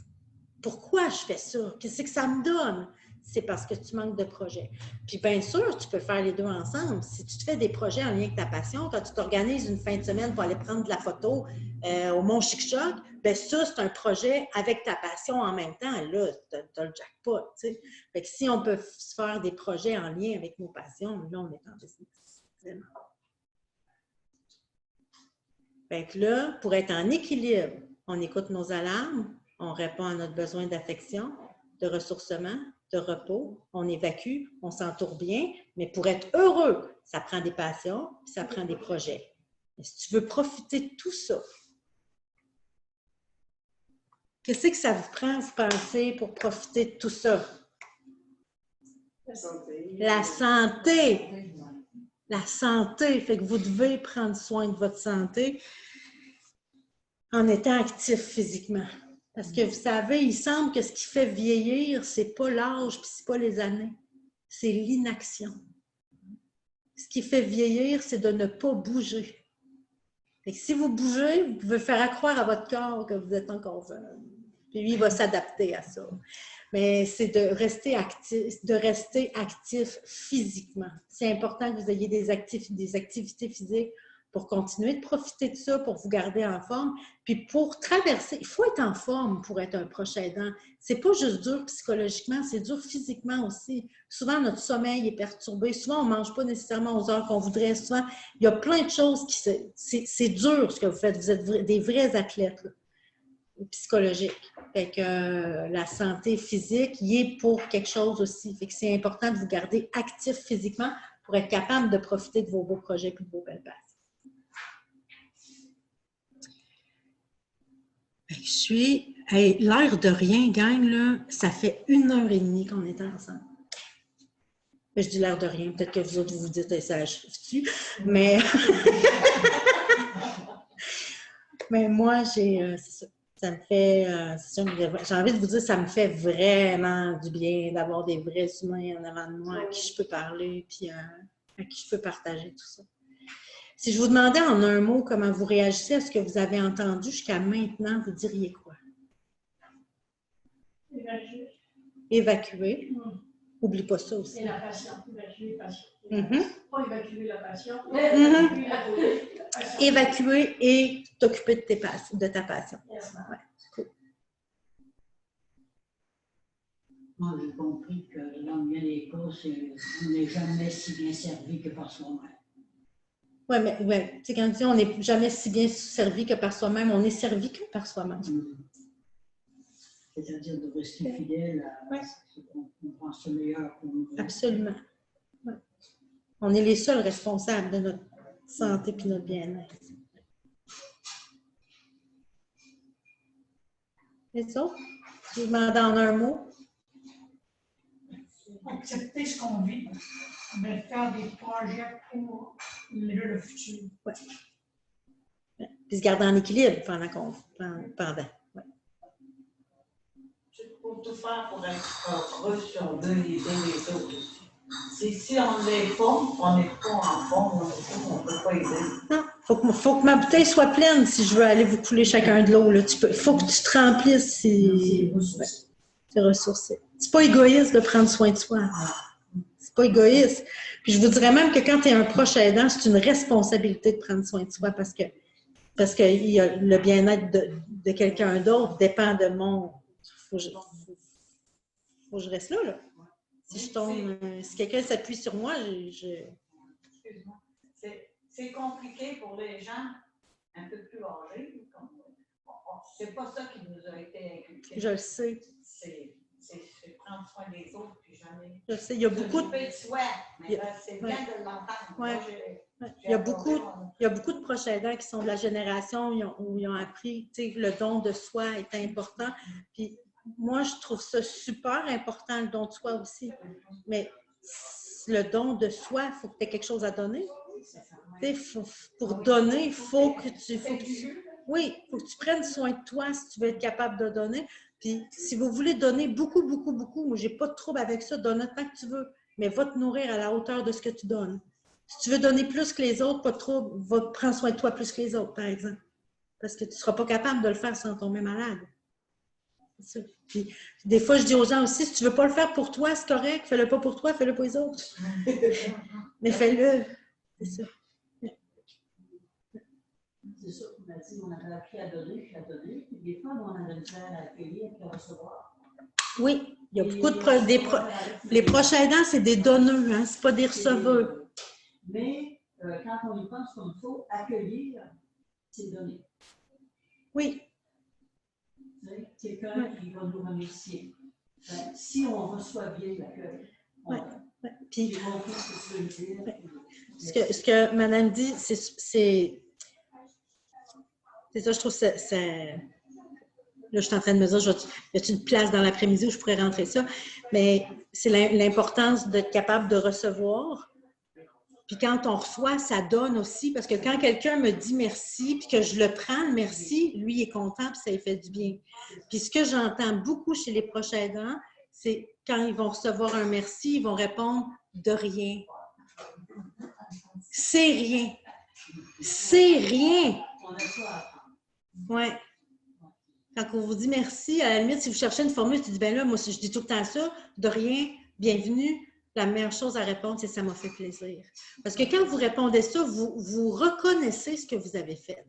S1: pourquoi je fais ça? Qu'est-ce que ça me donne? C'est parce que tu manques de projets. Puis bien sûr, tu peux faire les deux ensemble. Si tu te fais des projets en lien avec ta passion, quand tu t'organises une fin de semaine pour aller prendre de la photo au Mont Chic-Choc, bien ça, c'est un projet avec ta passion en même temps. Là, tu as le jackpot, tu sais. Fait que si on peut se faire des projets en lien avec nos passions, là, on est en business. Vraiment. Fait que là, pour être en équilibre, on écoute nos alarmes, on répond à notre besoin d'affection, de ressourcement, de repos, on évacue, on s'entoure bien, mais pour être heureux, ça prend des passions, puis ça prend des projets. Mais si tu veux profiter de tout ça, qu'est-ce que ça vous prend, vous pensez, pour profiter de tout ça?
S2: La santé.
S1: La santé! La santé, fait que vous devez prendre soin de votre santé en étant actif physiquement. Parce que vous savez, il semble que ce qui fait vieillir, c'est pas l'âge puis c'est pas les années, c'est l'inaction. Ce qui fait vieillir, c'est de ne pas bouger. Fait que si vous bougez, vous pouvez faire croire à votre corps que vous êtes encore jeune. Puis lui, il va s'adapter à ça. Mais c'est de rester actif physiquement. C'est important que vous ayez des activités physiques pour continuer de profiter de ça, pour vous garder en forme. Puis pour traverser, il faut être en forme pour être un proche aidant. C'est pas juste dur psychologiquement, c'est dur physiquement aussi. Souvent, notre sommeil est perturbé. Souvent, on ne mange pas nécessairement aux heures qu'on voudrait. Souvent, il y a plein de choses qui... C'est dur ce que vous faites. Vous êtes des vrais athlètes, là, psychologiques. Fait que la santé physique, il est pour quelque chose aussi. Fait que c'est important de vous garder actif physiquement pour être capable de profiter de vos beaux projets et de vos belles passions. Je suis... Hey, l'air de rien, gang, là, ça fait 1h30 qu'on est ensemble. Je dis l'air de rien, peut-être que vous autres, vous vous dites, ça achève-tu, mais... mais moi, c'est ça. Ça me fait... j'ai envie de vous dire, ça me fait vraiment du bien d'avoir des vrais humains en avant de moi à qui je peux parler, puis à qui je peux partager tout ça. Si je vous demandais en un mot comment vous réagissez à ce que vous avez entendu jusqu'à maintenant, vous diriez quoi?
S4: Évacuer.
S1: Évacuer. Oublie pas ça aussi.
S4: Et la passion. Évacuer la passion.
S1: Pas
S4: évacuer la passion.
S1: Évacuer la passion. Évacuer et t'occuper de ta passion.
S4: Yes.
S1: Ouais, cool.
S5: Moi, j'ai compris que dans bien des cas, on n'est jamais si bien servi que par soi-même.
S1: Oui, mais ouais, tu sais, quand on dit on n'est jamais si bien servi que par soi-même, on est servi que par soi-même.
S5: C'est-à-dire de rester fidèle à ce qu'on pense le meilleur pour nous.
S1: Absolument. Ouais. On est les seuls responsables de notre santé et notre bien-être. Les autres? Je vous demande en un mot.
S6: Accepter ce qu'on vit, mais faire des projets pour le futur.
S1: Oui. Ouais. Puis se garder en équilibre pendant. Ouais.
S7: Il faut tout faire pour être heureux si on veut aider les autres aussi. Si on n'est pas en forme, on ne peut pas aider.
S1: Non, faut que ma bouteille soit pleine si je veux aller vous couler chacun de l'eau. Il faut que tu te remplisses. C'est ressourcé. C'est pas égoïste de prendre soin de soi. C'est pas égoïste. Puis je vous dirais même que quand tu es un proche aidant, c'est une responsabilité de prendre soin de soi parce que parce que le bien-être de quelqu'un d'autre dépend de mon... Faut que je reste là. Si je tombe, si quelqu'un s'appuie sur moi,
S7: Excuse-moi. C'est compliqué pour les gens un peu plus âgés. C'est pas ça qui nous a été inculqué.
S1: je le sais.
S7: C'est prendre soin des autres, puis jamais.
S1: Je sais, il y a beaucoup de...
S7: de soi, mais là, c'est bien de l'entendre.
S1: Ouais.
S7: Moi,
S1: Il y a beaucoup de proches aidants qui sont de la génération où ils ont appris, tu sais, le don de soi est important. Puis moi, je trouve ça super important, le don de soi aussi. Mais le don de soi, il faut que tu aies quelque chose à donner. Tu sais, pour donner, il faut que tu prennes soin de toi si tu veux être capable de donner. Puis si vous voulez donner beaucoup, moi, j'ai pas de trouble avec ça, donne autant que tu veux, mais va te nourrir à la hauteur de ce que tu donnes. Si tu veux donner plus que les autres, pas de trouble, prends soin de toi plus que les autres, par exemple. Parce que tu ne seras pas capable de le faire sans tomber malade. C'est ça. Puis, des fois, je dis aux gens aussi, si tu ne veux pas le faire pour toi, c'est correct, fais-le pas pour toi, fais-le pour les autres. Mais fais-le. C'est ça.
S5: C'est ça qu'on a dit, on avait appris à donner, puis à donner. Puis des fois, on avait une misère à accueillir et à recevoir.
S1: Oui, il y a beaucoup de... Les proches aidants, c'est des donneurs, hein, c'est pas des receveurs.
S5: Mais quand on y pense comme il faut, accueillir, c'est donner.
S1: Oui.
S5: Quelqu'un qui va nous remercier. Ben, si on reçoit bien l'accueil, on va.
S1: Puis,
S5: j'ai compris ce que tu veux dire.
S1: ce que Madame dit, c'est ça, je trouve que c'est... Là, je suis en train de me dire, y a-t-il une place dans l'après-midi où je pourrais rentrer ça? Mais c'est l'importance d'être capable de recevoir. Puis quand on reçoit, ça donne aussi. Parce que quand quelqu'un me dit merci, puis que je le prends, le merci, lui, il est content, puis ça lui fait du bien. Puis ce que j'entends beaucoup chez les proches aidants, c'est quand ils vont recevoir un merci, ils vont répondre de rien. C'est rien. C'est rien.
S5: On a ça à apprendre.
S1: Oui. Quand on vous dit merci, à la limite, si vous cherchez une formule, tu dis, ben là, moi, si je dis tout le temps ça, de rien, bienvenue, la meilleure chose à répondre, c'est ça m'a fait plaisir. Parce que quand vous répondez ça, vous reconnaissez ce que vous avez fait.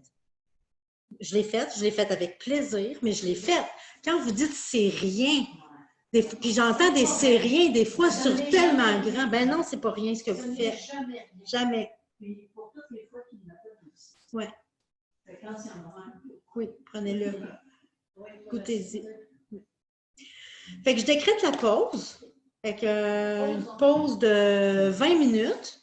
S1: Je l'ai fait avec plaisir, mais je l'ai fait. Quand vous dites c'est rien, puis j'entends des c'est rien, des fois sur tellement grand, ben non, c'est pas rien ce que vous faites. Jamais.
S5: Puis pour toutes les fois qu'il m'appelle aussi.
S1: Oui.
S5: Quand c'est un moment.
S1: Oui, prenez-le. Écoutez-y. Fait que je décrète la pause. Fait que une pause de 20 minutes.